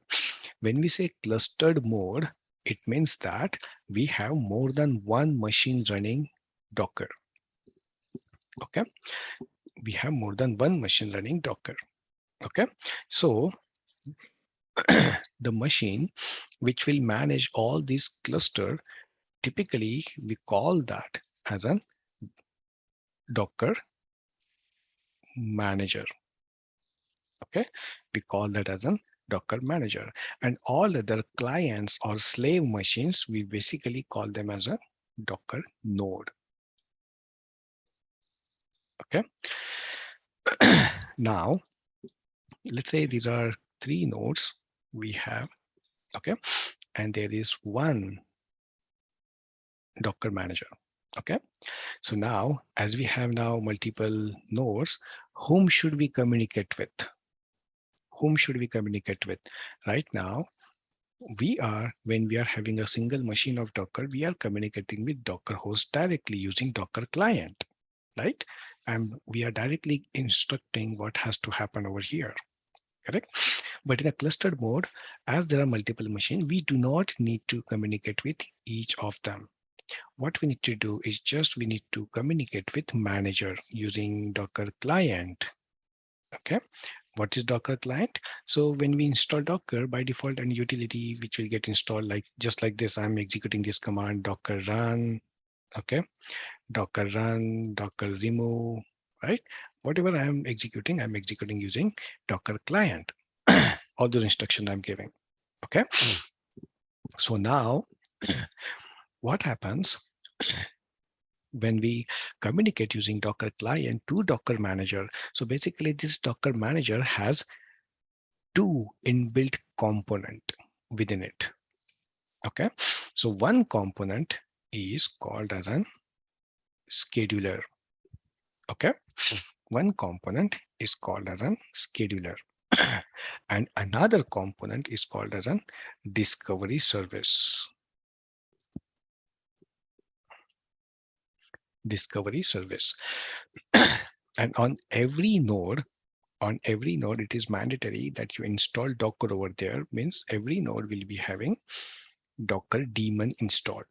When we say clustered mode, it means that we have more than one machine running Docker. Okay, we have more than one machine running Docker. Okay, so the machine which will manage all these cluster, typically we call that as a Docker manager. Okay, we call that as a Docker manager, and all other clients or slave machines, we basically call them as a Docker node. Okay, now let's say these are three nodes we have. Okay, and there is one Docker manager. Okay, so now as we have now multiple nodes, whom should we communicate with? Whom should we communicate with? Right now, when we are having a single machine of Docker, we are communicating with Docker host directly using Docker client, right? And we are directly instructing what has to happen over here, correct? But in a clustered mode, as there are multiple machines, we do not need to communicate with each of them. What we need to do is just we need to communicate with manager using Docker client. Okay, what is Docker client? So when we install Docker, by default, an utility which will get installed like just like this, I'm executing this command docker run. Okay, docker run, docker remove, right? Whatever I'm executing using Docker client. All those instructions I'm giving. Okay, so now what happens when we communicate using Docker client to Docker manager? So basically this Docker manager has two inbuilt component within it. Okay, so one component is called as an scheduler. Okay, one component is called as an scheduler. And another component is called as an discovery service. Discovery service. And on every node, it is mandatory that you install Docker over there. Means every node will be having Docker daemon installed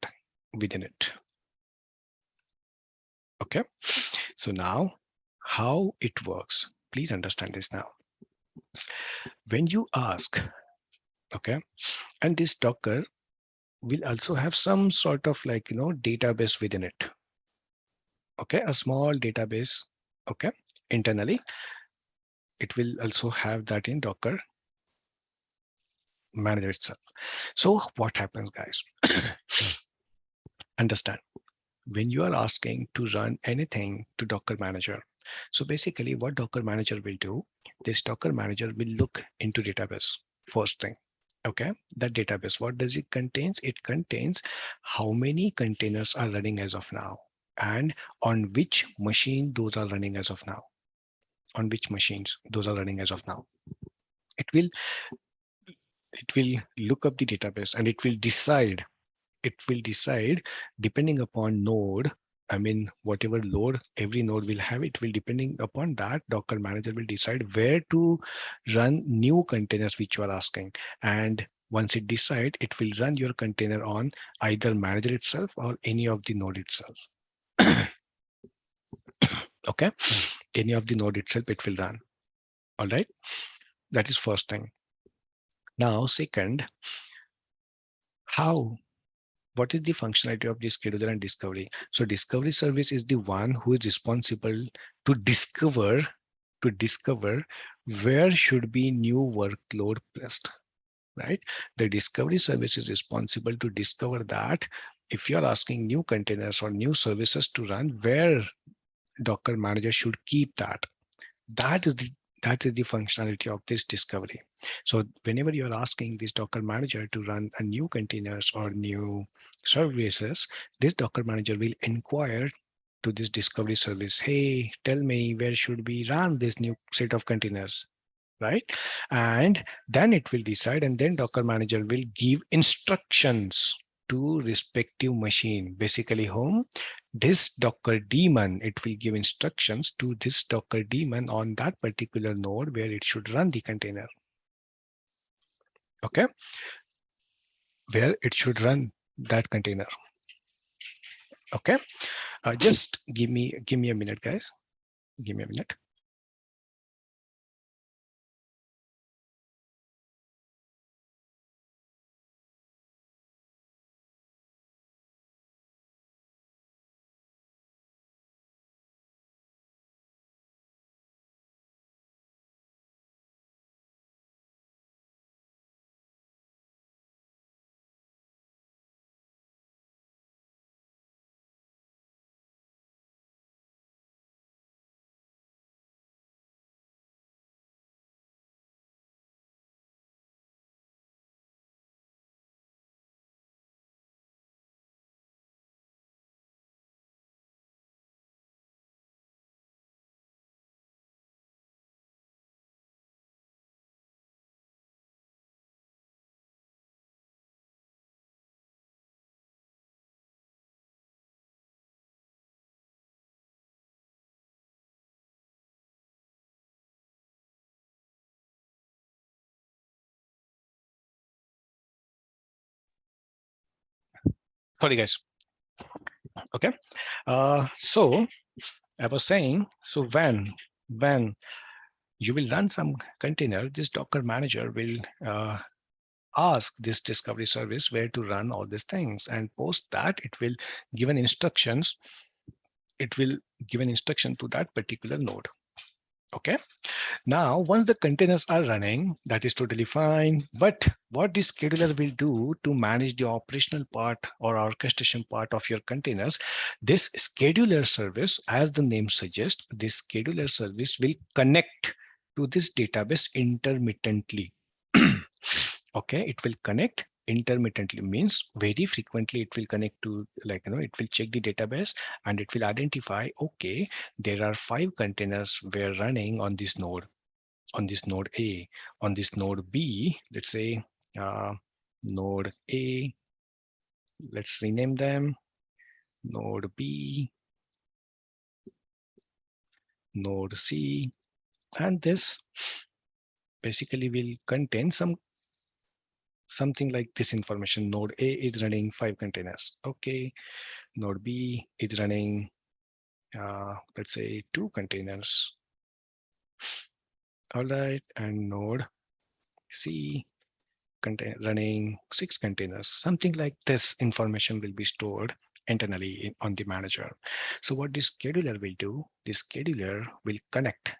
within it. Okay, so now how it works, please understand this now. When you ask, okay, and this Docker will also have some sort of like, database within it. Okay, a small database. Okay, internally, it will also have that in Docker manager itself. So what happens, guys? Understand, when you are asking to run anything to Docker manager, so basically what Docker manager will do, this Docker manager will look into database first thing. Okay, that database, what does it contains? It contains how many containers are running as of now and on which machine those are running as of now. On which machines those are running as of now. It will look up the database and it will decide depending upon node. I mean, whatever load every node will have, it will depending upon that Docker manager will decide where to run new containers which you are asking. And once it decide, it will run your container on either manager itself or any of the node itself. Okay, any of the node itself, it will run. All right, that is first thing. Now, second, how what is the functionality of the scheduler and discovery? So discovery service is the one who is responsible to discover where should be new workload placed, right? The discovery service is responsible to discover that if you're asking new containers or new services to run, where Docker manager should keep that. That is That is the functionality of this discovery. So whenever you're asking this Docker manager to run a new containers or new services, this Docker manager will inquire to this discovery service, hey, tell me where should we run this new set of containers, right? And then it will decide, and then Docker manager will give instructions to respective machine, basically home. This Docker daemon, it will give instructions to this Docker daemon on that particular node where it should run the container. Okay, where it should run that container. Okay, just give me a minute, guys. Give me a minute. Sorry, guys. Okay, so I was saying, so when you will run some container, this Docker manager will ask this discovery service where to run all these things, and post that it will give an instructions. It will give an instruction to that particular node. Okay. Now, once the containers are running, that is totally fine. But what this scheduler will do to manage the operational part or orchestration part of your containers, this scheduler service, as the name suggests, this scheduler service will connect to this database intermittently. Okay, it will connect intermittently, means very frequently it will connect to, like, it will check the database and it will identify, okay, there are 5 containers were running on this node, on this node A, on this node B, let's say node A, let's rename them, node B, node C, and this basically will contain something like this information. Node A is running 5 containers. Okay, node B is running, let's say 2 containers. All right, and node C running 6 containers. Something like this information will be stored internally on the manager. So what this scheduler will do, this scheduler will connect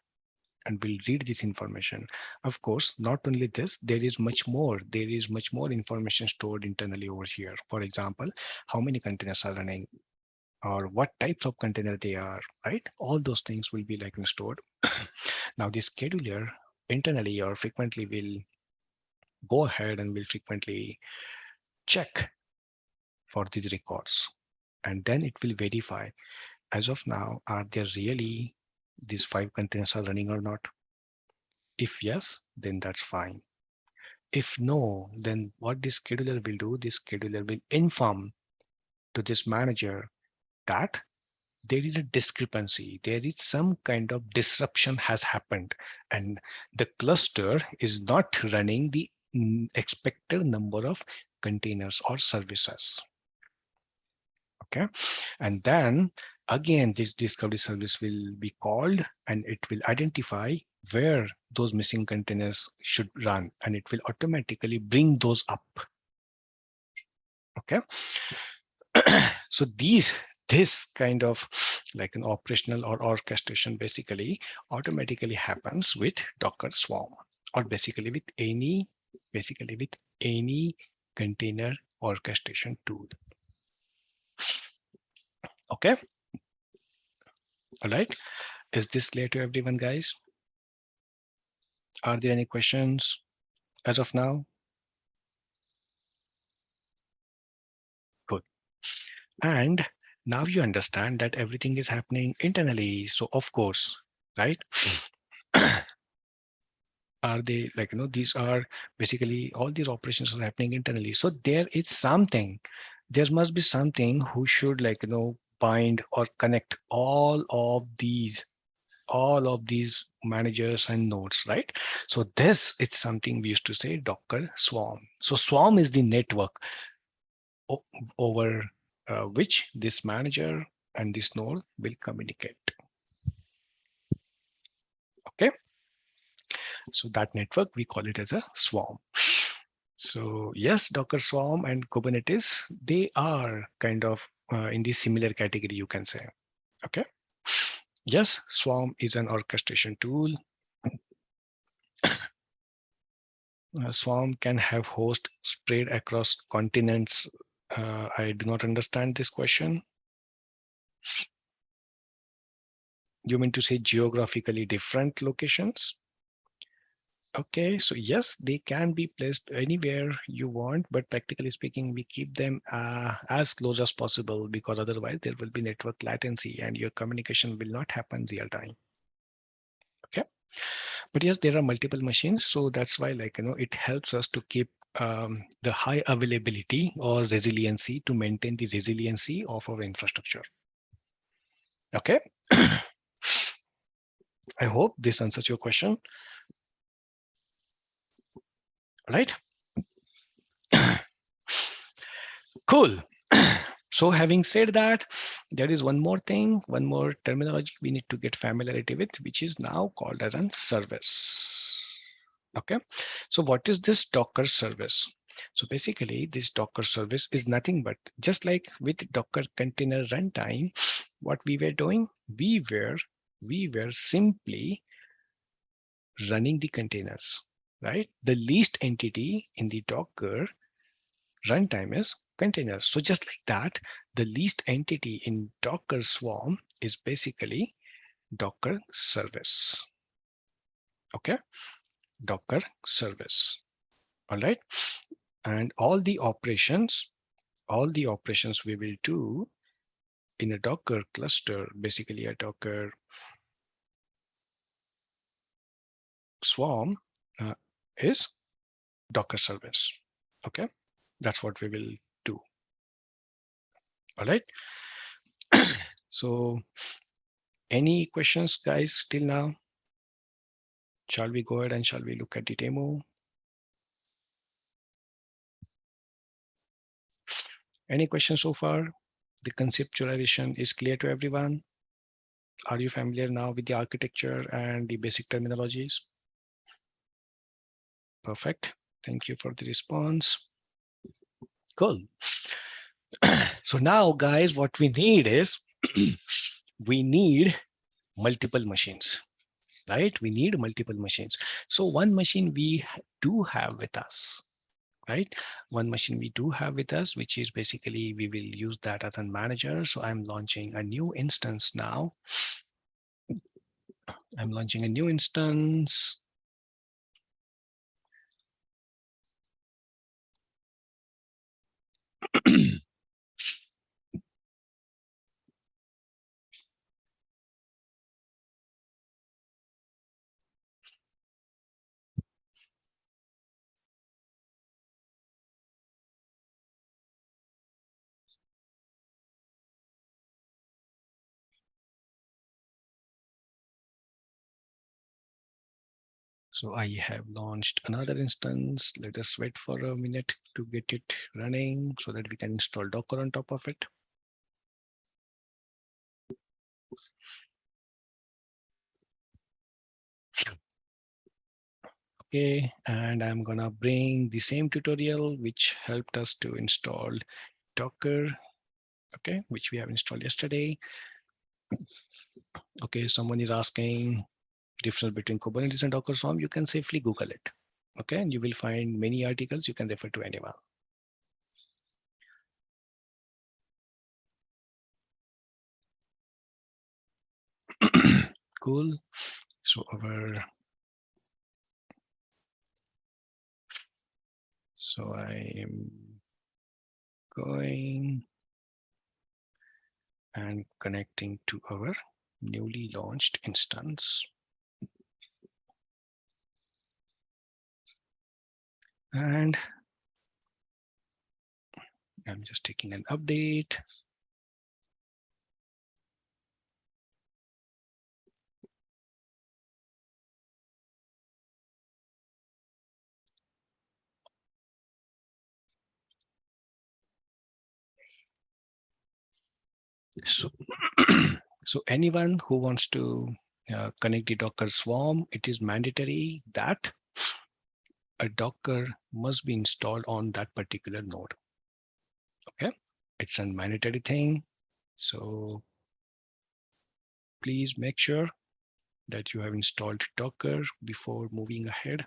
and will read this information. Of course, not only this, there is much more. There is much more information stored internally over here. For example, how many containers are running, or what types of container they are, right? All those things will be like stored. Now, this scheduler internally or frequently will go ahead and will frequently check for these records. And then it will verify, as of now, are there really these 5 containers are running or not? If yes, then that's fine. If no, then what this scheduler will do, this scheduler will inform to this manager that there is a discrepancy, there is some kind of disruption has happened, and the cluster is not running the expected number of containers or services. Okay, and then again this discovery service will be called and it will identify where those missing containers should run, and it will automatically bring those up. Okay. So this kind of like an operational or orchestration basically automatically happens with Docker Swarm, or basically with any container orchestration tool. Okay. All right. Is this clear to everyone, guys? Are there any questions as of now? Good. And now you understand that everything is happening internally. So of course, right? Are they like, these are basically all these operations are happening internally. So there is something, there must be something who should bind or connect all of these managers and nodes, right? So this it's something we used to say Docker Swarm. So Swarm is the network o- over which this manager and this node will communicate. Okay, so that network we call it as a swarm. So yes, Docker Swarm and Kubernetes, they are kind of in the similar category, you can say. Okay. Yes, Swarm is an orchestration tool. Swarm can have hosts spread across continents. I do not understand this question. You mean to say geographically different locations? Okay, so yes, they can be placed anywhere you want, but practically speaking, we keep them as close as possible because otherwise there will be network latency and your communication will not happen real time. Okay, but yes, there are multiple machines, so that's why it helps us to keep the high availability or resiliency to maintain the resiliency of our infrastructure. Okay, I hope this answers your question. Right? Cool. So having said that, there is one more thing, one more terminology we need to get familiarity with, which is now called as a service. Okay. So what is this Docker service? So basically this Docker service is nothing but just like with Docker container runtime, what we were doing, we were simply running the containers, right? The least entity in the Docker runtime is containers. So just like that, the least entity in Docker Swarm is basically Docker service. Okay, Docker service. All right, and all the operations we will do in a Docker cluster, basically a Docker Swarm, is Docker service. Okay, that's what we will do. All right. So, any questions, guys, till now? Shall we go ahead and shall we look at the demo? Any questions so far? The conceptualization is clear to everyone. Are you familiar now with the architecture and the basic terminologies? Perfect. Thank you for the response. Cool. So now, guys, what we need is we need multiple machines, right? We need multiple machines. So one machine we do have with us, right? One machine we do have with us, which is basically we will use that as a manager. So I'm launching a new instance now. I'm launching a new instance. So I have launched another instance. Let us wait for a minute to get it running so that we can install Docker on top of it. Okay, and I'm gonna bring the same tutorial which helped us to install Docker, okay, which we have installed yesterday. Okay, someone is asking difference between Kubernetes and Docker Swarm. You can safely Google it, okay, and you will find many articles. You can refer to anyone. Cool. So our So I am going and connecting to our newly launched instance. And I'm just taking an update. So, so anyone who wants to connect the Docker Swarm, it is mandatory that a Docker must be installed on that particular node. Okay, it's a mandatory thing. So please make sure that you have installed Docker before moving ahead.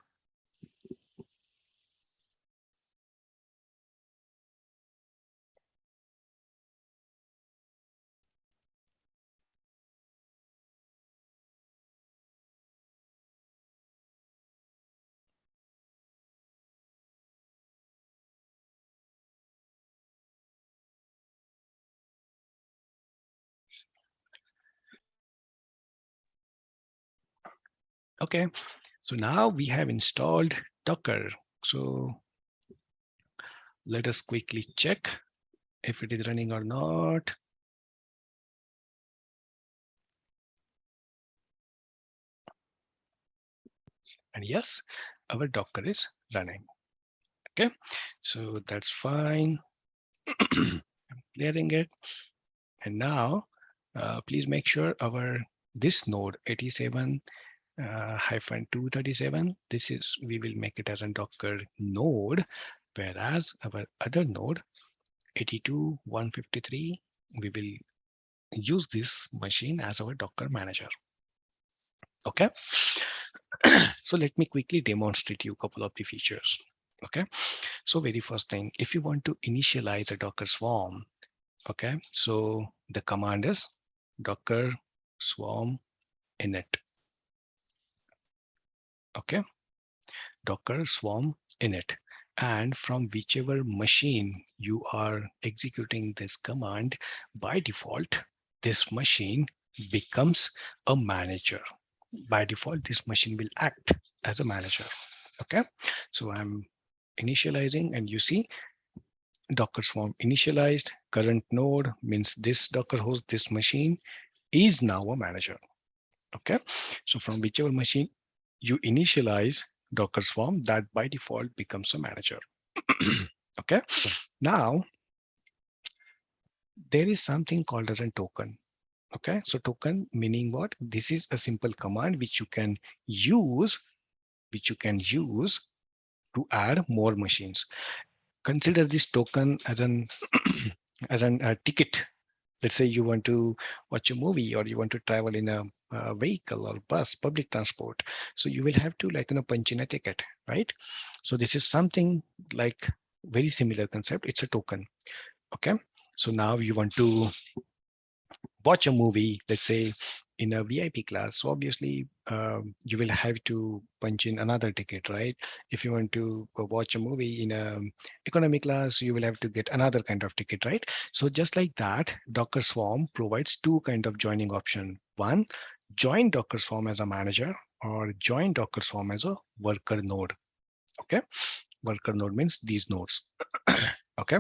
Okay, so now we have installed Docker. So let us quickly check if it is running or not. And yes, our Docker is running. Okay, so that's fine. I'm clearing it. And now, please make sure this node 87 hyphen 237, this is, we will make it as a Docker node, whereas our other node 82.153, we will use this machine as our Docker manager. Okay. So let me quickly demonstrate you a couple of the features. Okay. So very first thing, if you want to initialize a Docker swarm, okay, so the command is Docker swarm init. Okay, Docker swarm init. And from whichever machine you are executing this command, by default, this machine becomes a manager. By default, this machine will act as a manager. Okay, so I'm initializing, and you see Docker swarm initialized. Current node means this Docker host, this machine is now a manager. Okay, so from whichever machine you initialize Docker swarm, that by default becomes a manager. Okay, now there is something called as a token. Okay, so token meaning what? This is a simple command which you can use, to add more machines. Consider this token as an a ticket. Let's say you want to watch a movie, or you want to travel in a vehicle or bus, public transport. So you will have to, like, punch in a ticket, right? So this is something like very similar concept. It's a token. Okay. So now you want to watch a movie, let's say in a VIP class. So obviously, you will have to punch in another ticket, right? If you want to watch a movie in a economy class, you will have to get another kind of ticket, right? So just like that, Docker Swarm provides two kind of joining option. One, join Docker Swarm as a manager, or join Docker Swarm as a worker node. Okay, worker node means these nodes. Okay,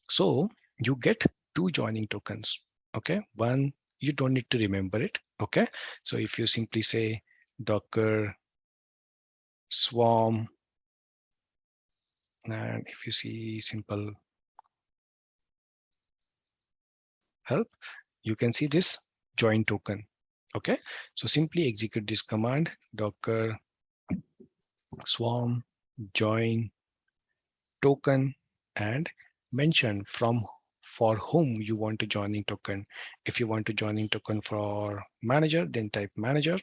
so you get two joining tokens. Okay, one, you don't need to remember it. Okay, so if you simply say Docker swarm, and if you see simple help, you can see this join token. Okay, so simply execute this command, Docker swarm join token, and mention from for whom you want to joining token. If you want to joining token for manager, then type manager,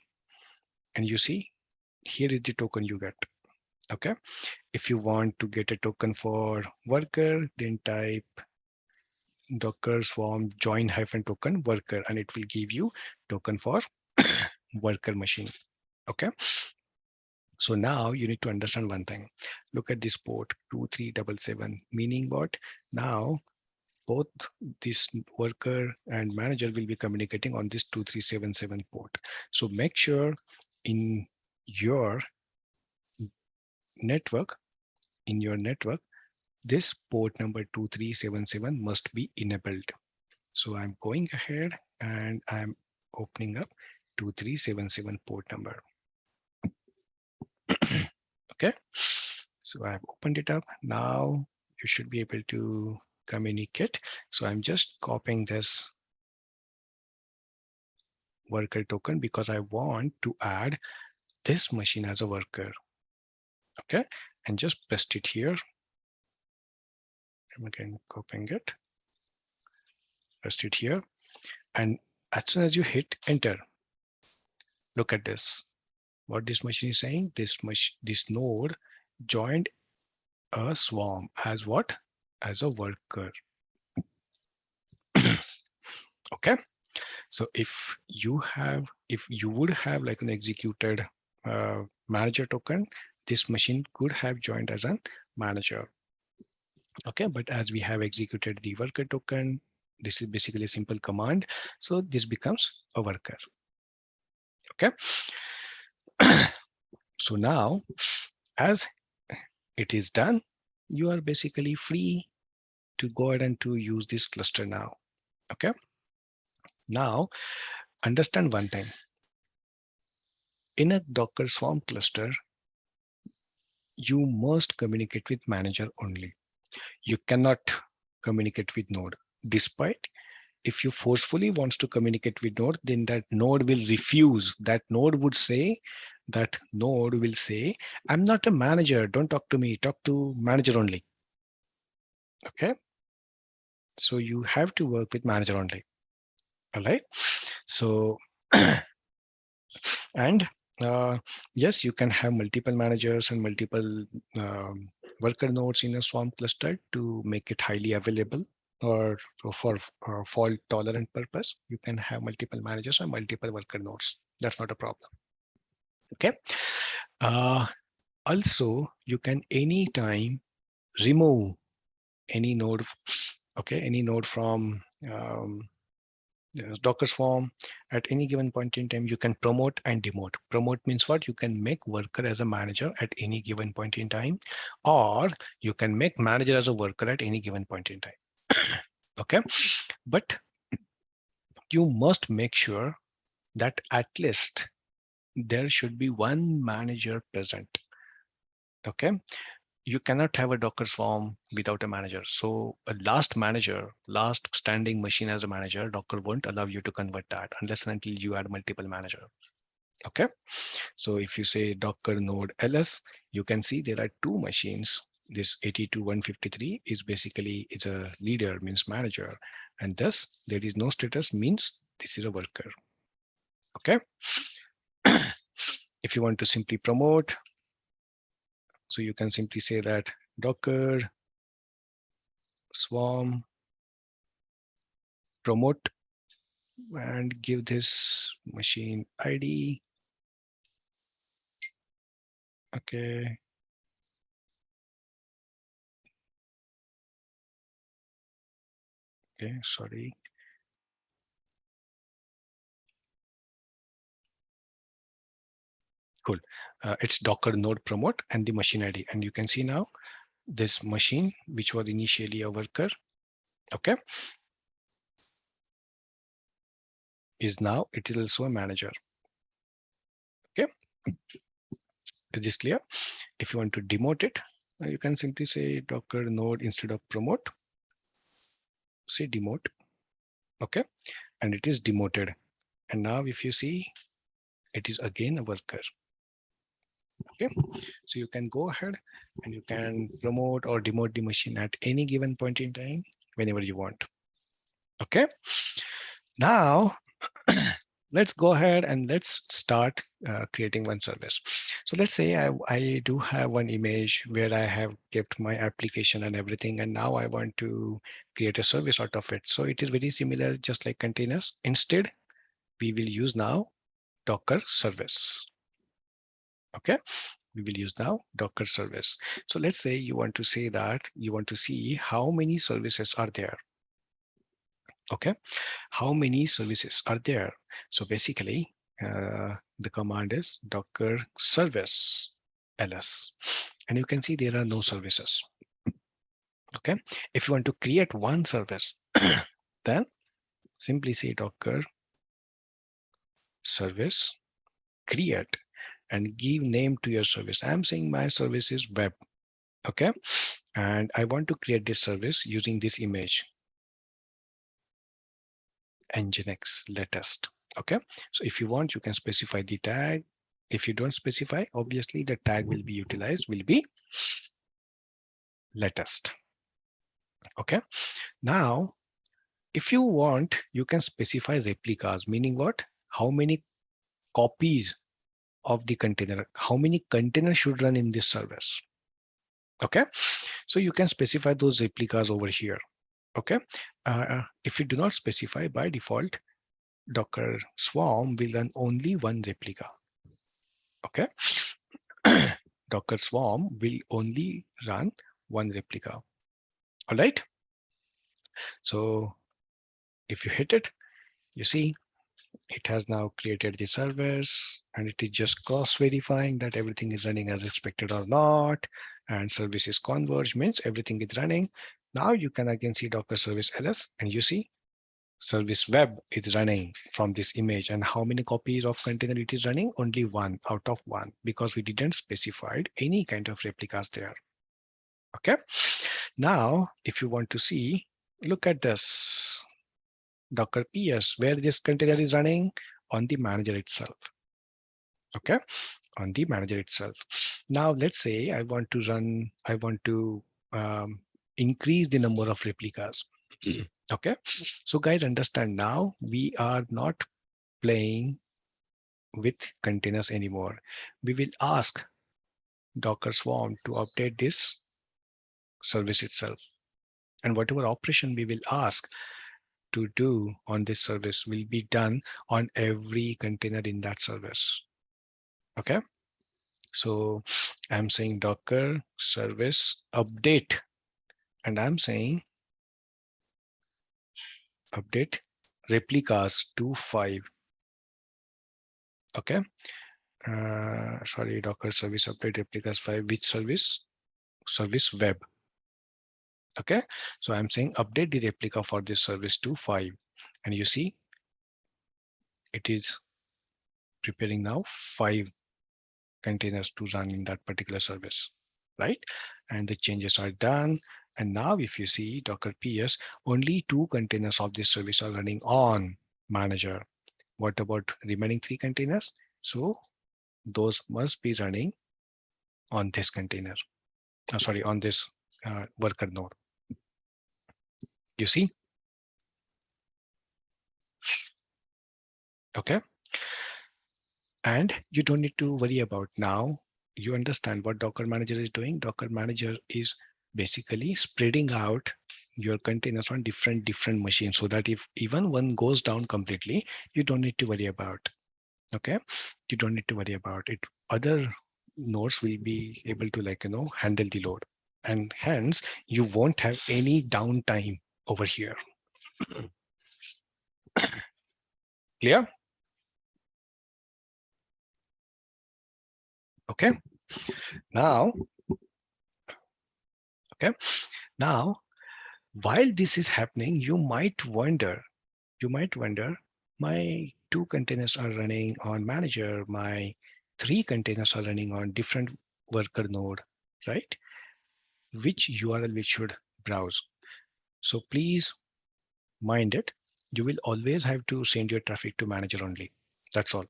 and you see here is the token you get. Okay, if you want to get a token for worker, then type Docker swarm join hyphen token worker, and it will give you token for worker machine. Okay, So now you need to understand one thing. Look at this port 2377, meaning what? Now both this worker and manager will be communicating on this 2377 port. So make sure in your network, this port number 2377 must be enabled. So I'm going ahead and I'm opening up 2377 port number. Okay, so I've opened it up. Now you should be able to communicate. So I'm just copying this worker token because I want to add this machine as a worker. Okay, and just paste it here. I'm again copying it, paste it here. And as soon as you hit enter, look at this. What this machine is saying, this node joined a swarm as what? As a worker. Okay. So if you would have like an executed manager token, this machine could have joined as a manager. Okay, but as we have executed the worker token, this is basically a simple command. So this becomes a worker. Okay. So now, as it is done, you are basically free to go ahead and to use this cluster now. Okay. Now, understand one thing. In a Docker Swarm cluster, you must communicate with manager only. You cannot communicate with node. Despite if you forcefully wants to communicate with node, then that node will refuse. That node will say, I'm not a manager. Don't talk to me. Talk to manager only. Okay. So you have to work with manager only. All right. So, and yes, you can have multiple managers and multiple worker nodes in a Swarm cluster to make it highly available, or for fault tolerant purpose. You can have multiple managers or multiple worker nodes. That's not a problem. Okay. Also, you can anytime remove any node. Okay, any node from Docker Swarm. At any given point in time, you can promote and demote. Promote means what? You can make worker as a manager at any given point in time, or you can make manager as a worker at any given point in time. Okay, but you must make sure that at least there should be one manager present. Okay, you cannot have a Docker Swarm without a manager. So a last standing machine as a manager, Docker won't allow you to convert that unless and until you add multiple manager. Okay, so if you say Docker node ls, you can see there are two machines. This 82153 is basically a leader, means manager, and thus there is no status, means this is a worker. Okay. If you want to simply promote, so you can simply say that Docker Swarm promote and give this machine ID. Okay. Okay, sorry. Cool. It's Docker node promote and the machine ID. And you can see now this machine, which was initially a worker, okay, is now, it is also a manager. Okay. Is this clear? If you want to demote it, you can simply say Docker node instead of promote, say demote. Okay. And it is demoted. And now if you see, it is again a worker. Okay, so you can go ahead and you can promote or demote the machine at any given point in time, whenever you want. Okay, now let's go ahead and let's start creating one service. So let's say I do have one image where I have kept my application and everything, and now I want to create a service out of it. So it is very similar, just like containers. Instead, we will use now Docker service. Okay, We will use now Docker service. So let's say you want to say that you want to see how many services are there. Okay, how many services are there? So basically, the command is Docker service ls, and you can see there are no services. Okay, if you want to create one service, then simply say Docker service create and give name to your service. I'm saying my service is web. Okay, and I want to create this service using this image, Nginx latest. Okay, so if you want, you can specify the tag. If you don't specify, obviously the tag will be utilized, will be latest. Okay, now if you want, you can specify replicas, meaning what? How many copies of the container, how many containers should run in this service. Okay, so you can specify those replicas over here. Okay, if you do not specify, by default, Docker Swarm will run only one replica. Okay, Docker Swarm will only run one replica. All right. So if you hit it, you see it has now created the service, and it is just cross verifying that everything is running as expected or not. And services converge means everything is running. Now you can again see Docker service ls, and you see service web is running from this image. And how many copies of container it is running? Only one out of one, because we didn't specify any kind of replicas there. Okay, now if you want to see, look at this Docker ps, where this container is running on the manager itself. Okay, on the manager itself. Now let's say I want to increase the number of replicas. Okay, so guys, understand, now we are not playing with containers anymore. We will ask Docker Swarm to update this service itself. And whatever operation we will ask to do on this service will be done on every container in that service. Okay, so I'm saying Docker service update, and I'm saying update replicas to 5. Okay, sorry, Docker service update replicas 5. Which service? Service web. Okay, so I'm saying update the replica for this service to 5, and you see it is preparing now 5 containers to run in that particular service, right? And the changes are done. And now if you see Docker PS, only 2 containers of this service are running on manager. What about remaining 3 containers? So those must be running on this container. Sorry, on this worker node. You see? Okay. And you don't need to worry about now. You understand what Docker Manager is doing. Docker Manager is basically spreading out your containers on different machines, so that if even one goes down completely, you don't need to worry about. Okay, you don't need to worry about it. Other nodes will be able to handle the load, and hence you won't have any downtime over here. Clear? Okay. Now, okay. Now, while this is happening, you might wonder, my 2 containers are running on manager, my 3 containers are running on different worker node, right? Which URL we should browse? So please mind it. You will always have to send your traffic to manager only. That's all.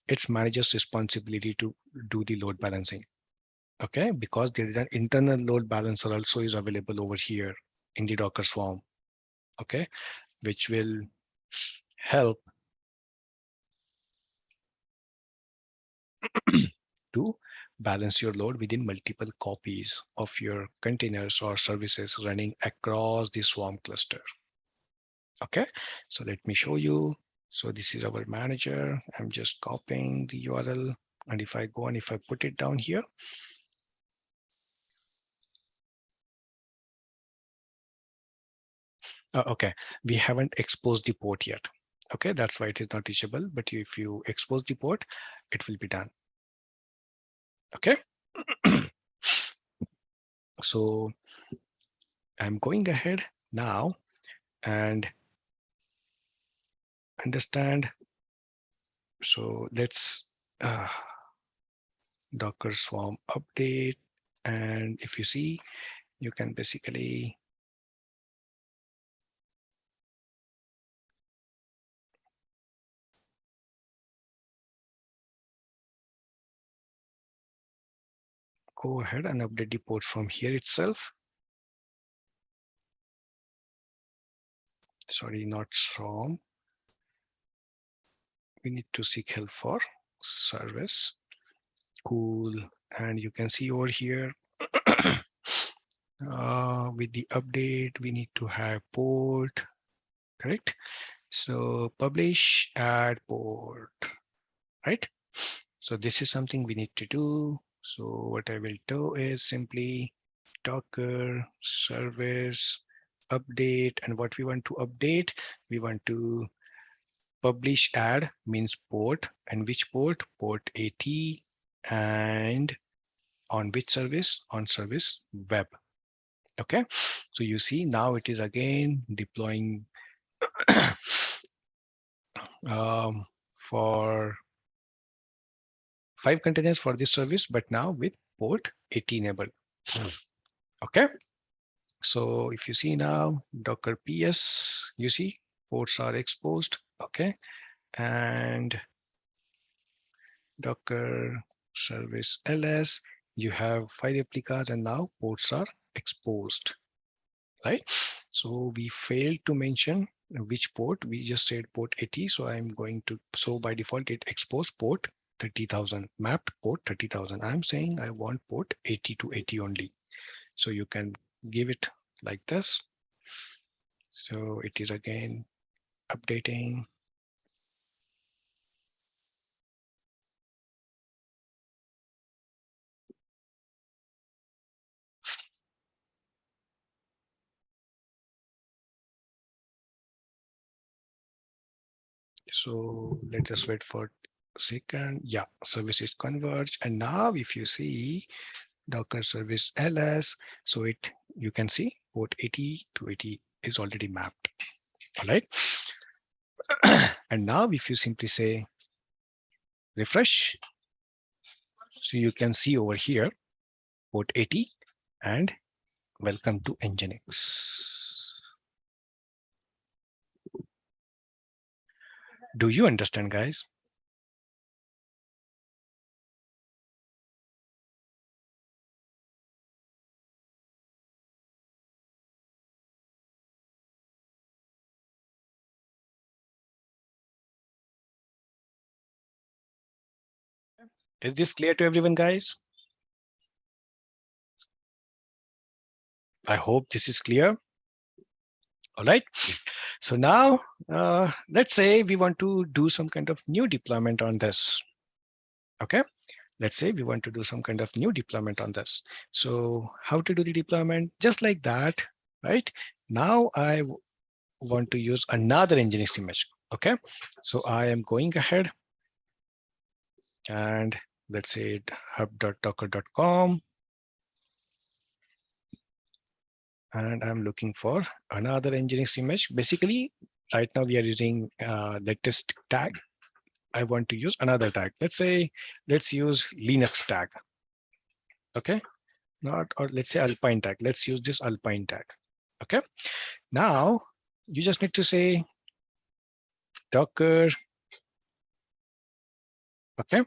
It's manager's responsibility to do the load balancing. Okay, because there is an internal load balancer also is available over here in the Docker Swarm. Okay, which will help to balance your load within multiple copies of your containers or services running across the Swarm cluster. Okay, so let me show you. So this is our manager. I'm just copying the URL. And if I go and if I put it down here, okay, we haven't exposed the port yet. Okay, that's why it is not reachable. But if you expose the port, it will be done. Okay. So I'm going ahead now and understand. So let's Docker Swarm update. And if you see, you can basically go ahead and update the port from here itself. Sorry, not Swarm. We need to seek help for service. Cool. And you can see over here, with the update, we need to have port, correct? So publish add port, right? So this is something we need to do. So what I will do is simply Docker service update. And what we want to update, we want to publish add means port, and which port? Port 80, and on which service? On service web. Okay, so you see now it is again deploying for 5 containers for this service, but now with port 80 enabled. Okay, so if you see now Docker PS, you see ports are exposed. Okay, and Docker service ls, you have 5 replicas and now ports are exposed, right? So we failed to mention which port. We just said port 80. So I'm going to, so by default it exposed port 30,000, mapped port 30,000. I'm saying I want port 80 to 80 only. So you can give it like this. So it is again updating. So let us wait for a second. Yeah, services converge. And now if you see Docker service ls, so it, you can see port 80 to 80 is already mapped. All right. And now if you simply say refresh, so you can see over here port 80 and welcome to Nginx. Do you understand, guys? Is this clear to everyone, guys? I hope this is clear. All right. So now let's say we want to do some kind of new deployment on this. Okay. Let's say we want to do some kind of new deployment on this. So how to do the deployment? Just like that, right? Now I want to use another Nginx image. Okay. So I am going ahead and let's say hub.docker.com. And I'm looking for another Nginx image. Basically, right now we are using latest tag. I want to use another tag. Let's say, let's use Linux tag. Okay, not, or let's say Alpine tag. Let's use this Alpine tag. Okay, now you just need to say Docker. Okay,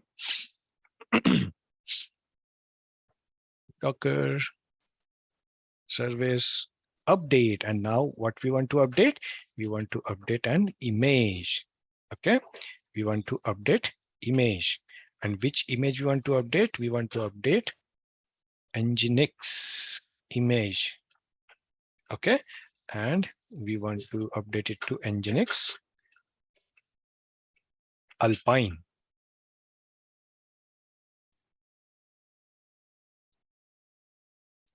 Docker service update. And now what we want to update? We want to update an image. Okay, we want to update image. And which image we want to update? We want to update Nginx image. Okay, and we want to update it to Nginx Alpine.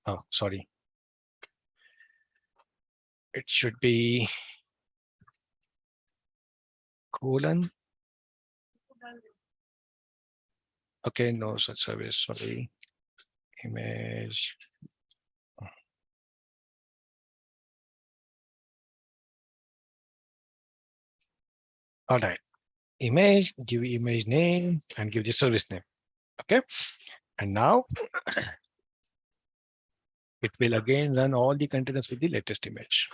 Oh, sorry. It should be colon. Okay, no such service, sorry. Image. All right. Image, give image name and give the service name. Okay. And now it will again run all the containers with the latest image.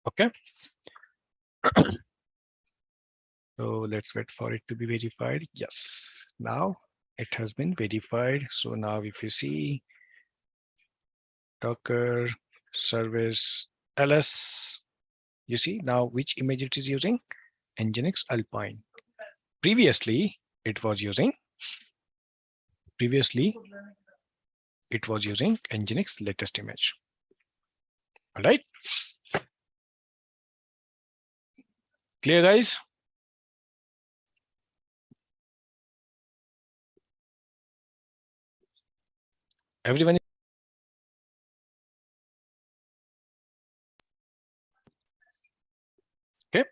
Okay. So let's wait for it to be verified. Yes. Now it has been verified. So now if you see Docker service ls, you see now which image it is using? Nginx Alpine. Previously, it was using Nginx latest image. All right. Clear, guys? Everyone? Okay.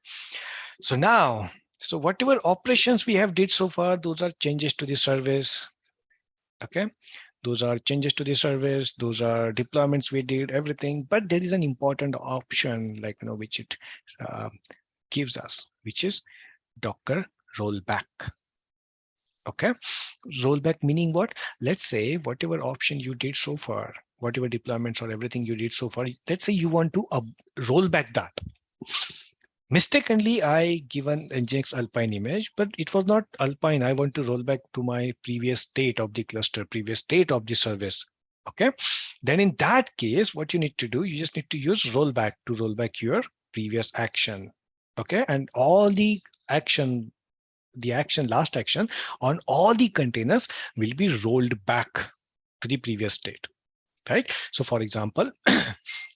So now, so whatever operations we have did so far, those are changes to the service. Okay. Those are changes to the service. Those are deployments we did, everything. But there is an important option, like, which it gives us, which is Docker rollback. Okay. Rollback meaning what? Let's say whatever option you did so far, whatever deployments or everything you did so far, let's say you want to roll back that. Mistakenly, I given Nginx Alpine image, but it was not Alpine. I want to roll back to my previous state of the cluster, previous state of the service. Okay. Then in that case, what you need to do, you just need to use rollback to roll back your previous action. Okay. And all the last action on all the containers will be rolled back to the previous state, right? So for example,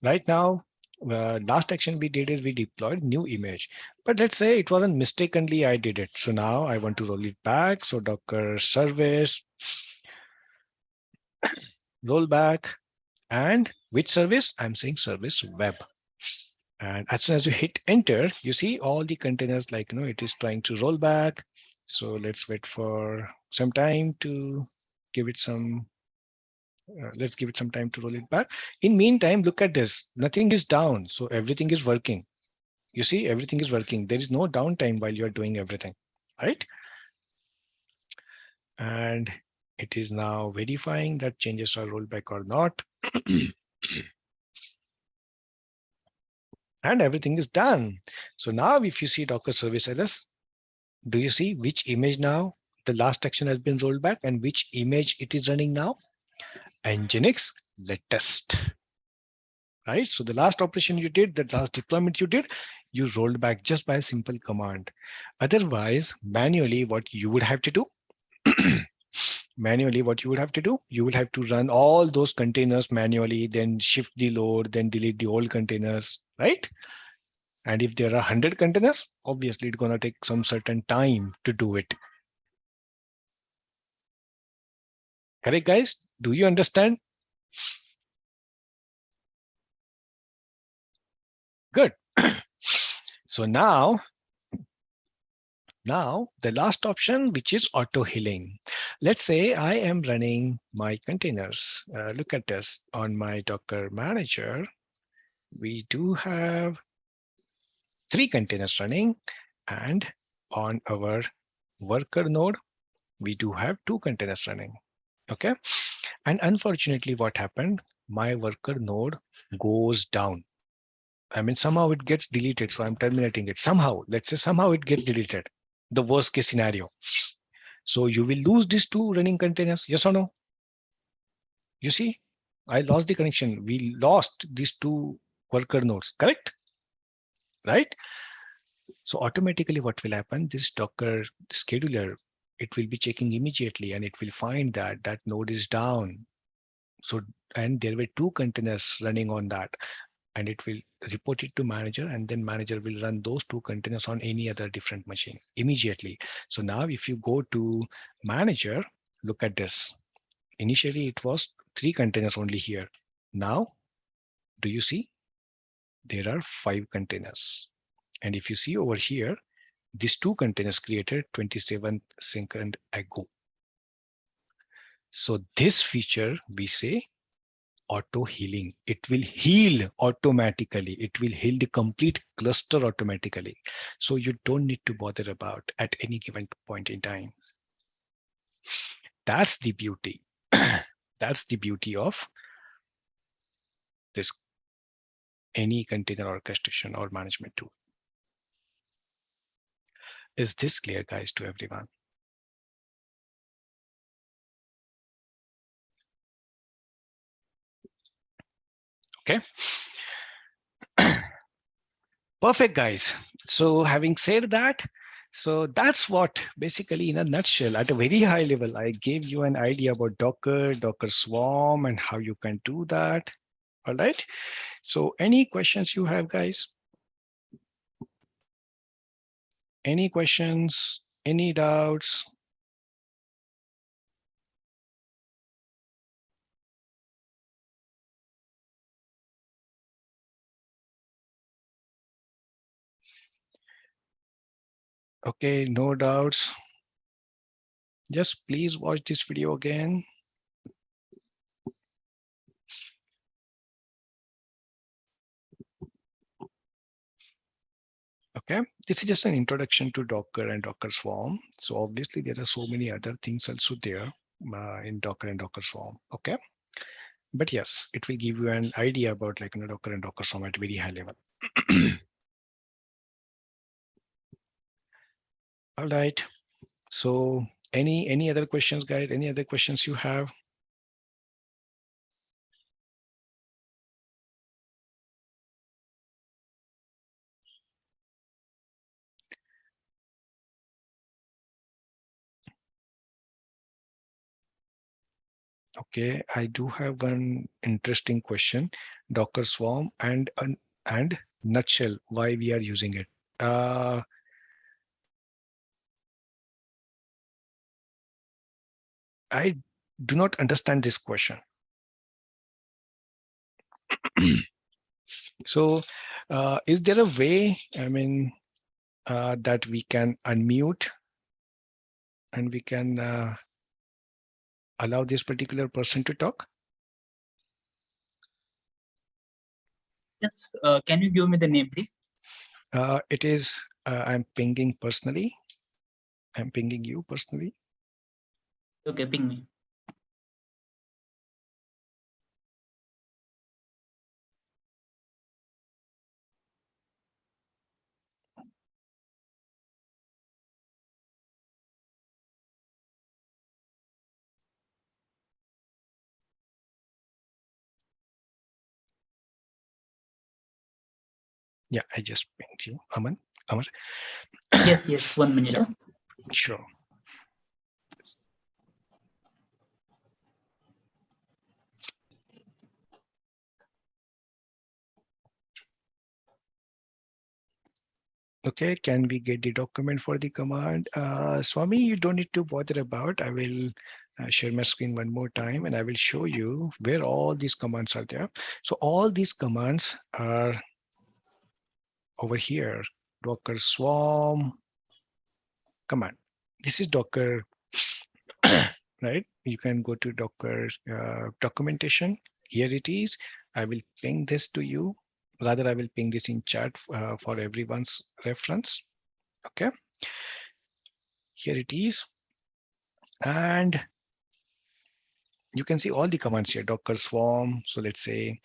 right now, last action we did is we deployed new image, but let's say it wasn't mistakenly I did it. So now I want to roll it back. So Docker service, rollback, and which service? I'm saying service web. And as soon as you hit enter, you see all the containers like, it is trying to roll back. So let's wait for some time to give it some, let's give it some time to roll it back. In meantime, look at this, nothing is down. So everything is working. You see, everything is working. There is no downtime while you're doing everything, right? And it is now verifying that changes are rolled back or not. And everything is done. So now if you see Docker service ls, do you see which image now the last action has been rolled back and which image it is running now? Nginx latest, right? So the last operation you did, the last deployment you did, you rolled back just by a simple command. Otherwise, manually, what you would have to do, you will have to run all those containers manually, then shift the load, then delete the old containers, right? And if there are 100 containers, obviously it's going to take some certain time to do it. Correct, guys? Do you understand? Good. So now the last option, which is auto healing. Let's say I am running my containers. Look at this on my Docker manager. We do have 3 containers running, and on our worker node, we do have 2 containers running. Okay. And unfortunately, what happened? My worker node goes down. I mean, somehow it gets deleted. So I'm terminating it. Somehow, let's say somehow it gets deleted. The worst case scenario. So you will lose these 2 running containers. Yes or no? You see, I lost the connection. We lost these 2 worker nodes, correct? Right? So automatically what will happen? This Docker scheduler, it will be checking immediately and it will find that that node is down. So, and there were 2 containers running on that. and it will report it to manager, and then manager will run those 2 containers on any other different machine immediately. So now if you go to manager, look at this. Initially it was 3 containers only here. Now do you see there are 5 containers? And if you see over here, these 2 containers created 27 second ago. So this feature we say auto healing. It will heal automatically. It will heal the complete cluster automatically. So you don't need to bother about at any given point in time. That's the beauty. That's the beauty of this any container orchestration or management tool. Is this clear, guys, to everyone? Okay. Perfect, guys. So having said that, so that's what basically in a nutshell, at a very high level, I gave you an idea about Docker, Docker Swarm, and how you can do that. All right. So any questions you have, guys? Any questions? Any doubts? Okay, no doubts. Just please watch this video again. Okay, this is just an introduction to Docker and Docker Swarm. So obviously there are so many other things also there in Docker and Docker Swarm. Okay, but yes, it will give you an idea about like Docker and Docker Swarm at very high level. All right. So any other questions, guys? Any other questions you have? Okay, I do have one interesting question. Docker Swarm and nutshell, why we are using it. I do not understand this question. So, is there a way, I mean, that we can unmute and we can allow this particular person to talk? Yes, can you give me the name, please? It is, I'm pinging personally. I'm pinging you personally. Okay, ping me. Yeah, I just pinged you, Aman. Amar. Yes, yes, 1 minute. Yeah, sure. Okay, can we get the document for the command? Swami, you don't need to bother about. I will share my screen one more time and I will show you where all these commands are there. So all these commands are over here. Docker Swarm command. This is Docker, right? You can go to Docker documentation. Here it is. I will ping this to you. Rather, I will ping this in chat for everyone's reference. Okay, here it is. And you can see all the commands here, Docker Swarm. So let's say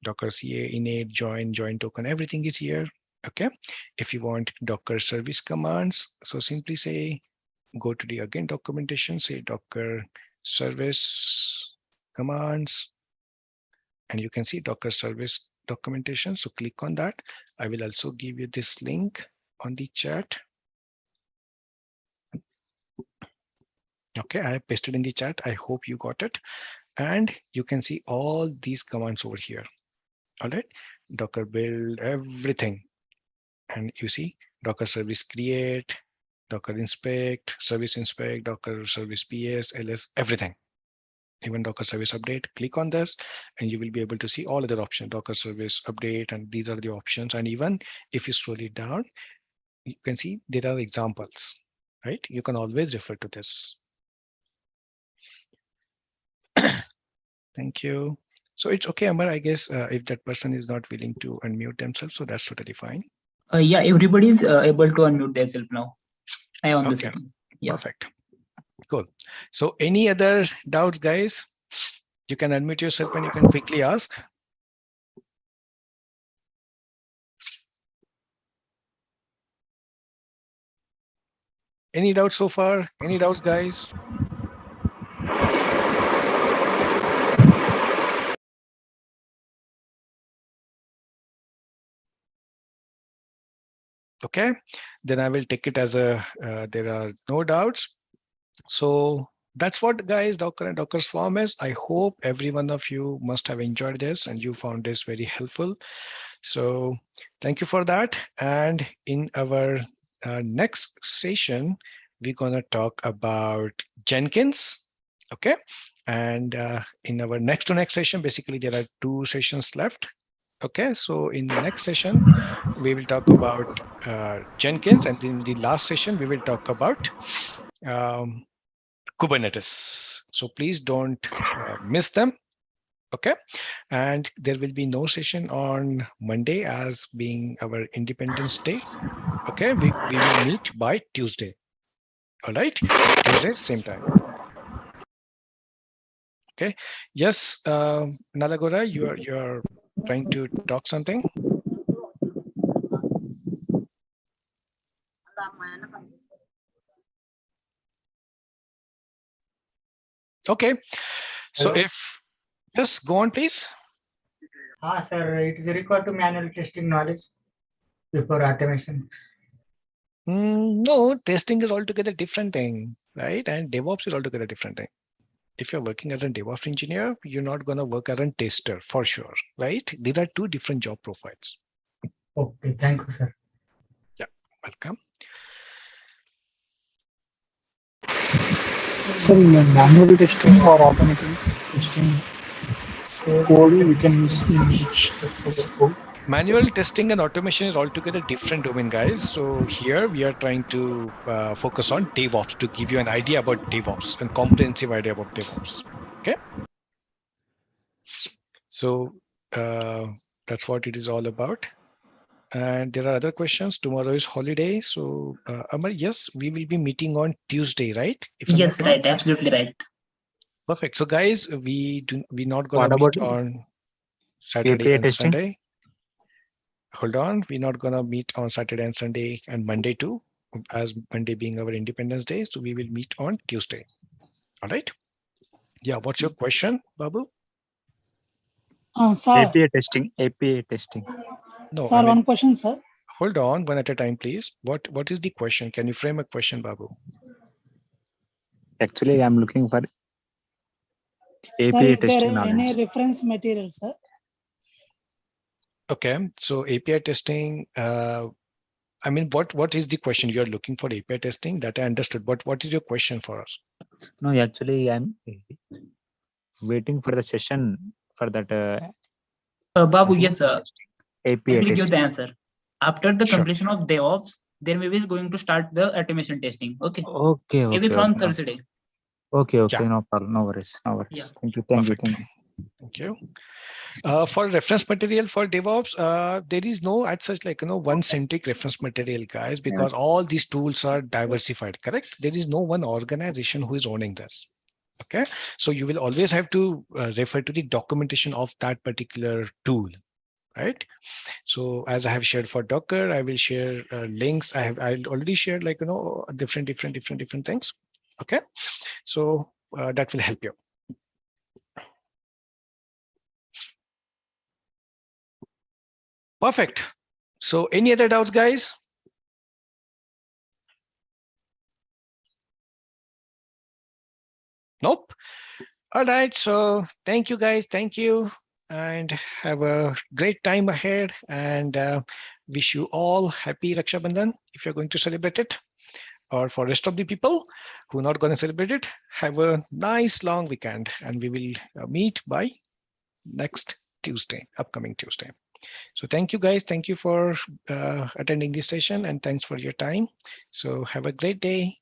Docker CA, init, join token, everything is here. Okay. If you want Docker service commands, so simply say, go to the again documentation, say Docker service commands, and you can see Docker service documentation. So click on that. I will also give you this link on the chat. Okay, I have pasted in the chat. I hope you got it. And you can see all these commands over here. All right, Docker build everything, and you see Docker service create, Docker inspect, service inspect, Docker service PS, ls, everything. Even Docker service update. Click on this, and you will be able to see all other options. Docker service update, and these are the options. And even if you scroll it down, you can see there are examples. Right? You can always refer to this. Thank you. So it's okay, Amar. I guess if that person is not willing to unmute themselves, so that's totally fine. Yeah, everybody is able to unmute themselves now. I on the Okay, setting. Yeah. perfect. Cool. So any other doubts, guys? You can unmute yourself and you can quickly ask. Any doubts so far? Any doubts, guys? Okay, then I will take it as a there are no doubts. So that's what, guys, Docker and Docker Swarm is. I hope every one of you must have enjoyed this and you found this very helpful. So thank you for that. And in our next session, we're gonna talk about Jenkins. Okay, and in our next to next session, basically there are 2 sessions left. Okay, so in next session, we will talk about Jenkins, and in the last session, we will talk about um, Kubernetes. So please don't miss them. Okay, and there will be no session on Monday as being our Independence Day. Okay, we will meet by Tuesday. All right, Tuesday, same time. Okay, yes, Nalagora, you're trying to talk something. Okay, so Hello. if just go on, please. Sir, it is required to manual testing knowledge before automation. No, testing is altogether different thing, right? And DevOps is altogether different thing. If you're working as a DevOps engineer, you're not going to work as a tester for sure, right? These are 2 different job profiles. Okay, thank you, sir. Yeah, welcome. So in manual testing or automatic testing code we can use in which code? Manual testing and automation is altogether different domain, guys. So here we are trying to focus on DevOps to give you an idea about DevOps and comprehensive idea about DevOps. Okay. So that's what it is all about. And there are other questions. Tomorrow is holiday. So Amar, yes, we will be meeting on Tuesday, right? If I'm Yes, not wrong. right. Absolutely right. Perfect. So guys, we're not gonna What meet about on Saturday API and testing? Sunday. Hold on, we're not gonna meet on Saturday and Sunday and Monday too, as Monday being our Independence Day. So we will meet on Tuesday. All right. Yeah. What's your question, Babu? Sir, API testing. API testing. No, sir, I mean, one question, sir. hold on, one at a time, please. What is the question? Can you frame a question, Babu? Actually, I'm looking for Sir, API is there testing any knowledge. reference material, sir? Okay. So API testing. I mean, what is the question you're looking for API testing? That I understood. But what is your question for us? No, actually, I'm waiting for the session for that Babu, Mhm. yes, I API will give the testing. answer. After the Sure. completion of DevOps, then we will going to start the automation testing. Okay. Okay, Maybe okay, from okay. Thursday. Okay, Yeah. okay, no problem, no worries, no Yeah. worries. Thank you, thank you, Perfect. thank you. Thank you. For reference material for DevOps, there is no as such like one centric reference material, guys, because all these tools are diversified. Correct? There is no one organization who is owning this. Okay, so you will always have to refer to the documentation of that particular tool, right? So as I have shared for Docker, I will share links. I already shared like different things. Okay, so that will help you. Perfect. So any other doubts, guys? Nope. All right. So thank you, guys. Thank you. and have a great time ahead, and wish you all happy Raksha Bandhan if you're going to celebrate it. Or for rest of the people who are not going to celebrate it, have a nice long weekend, and we will meet by next Tuesday, upcoming Tuesday. So thank you guys. Thank you for attending this session, and thanks for your time. So have a great day,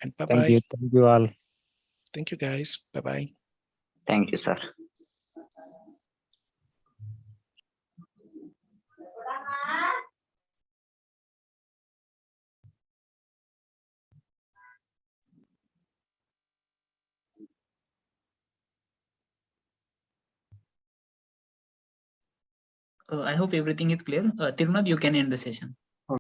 and bye-bye. Thank you all. Thank you guys. Bye-bye. Thank you, sir. I hope everything is clear. Tirunad, you can end the session.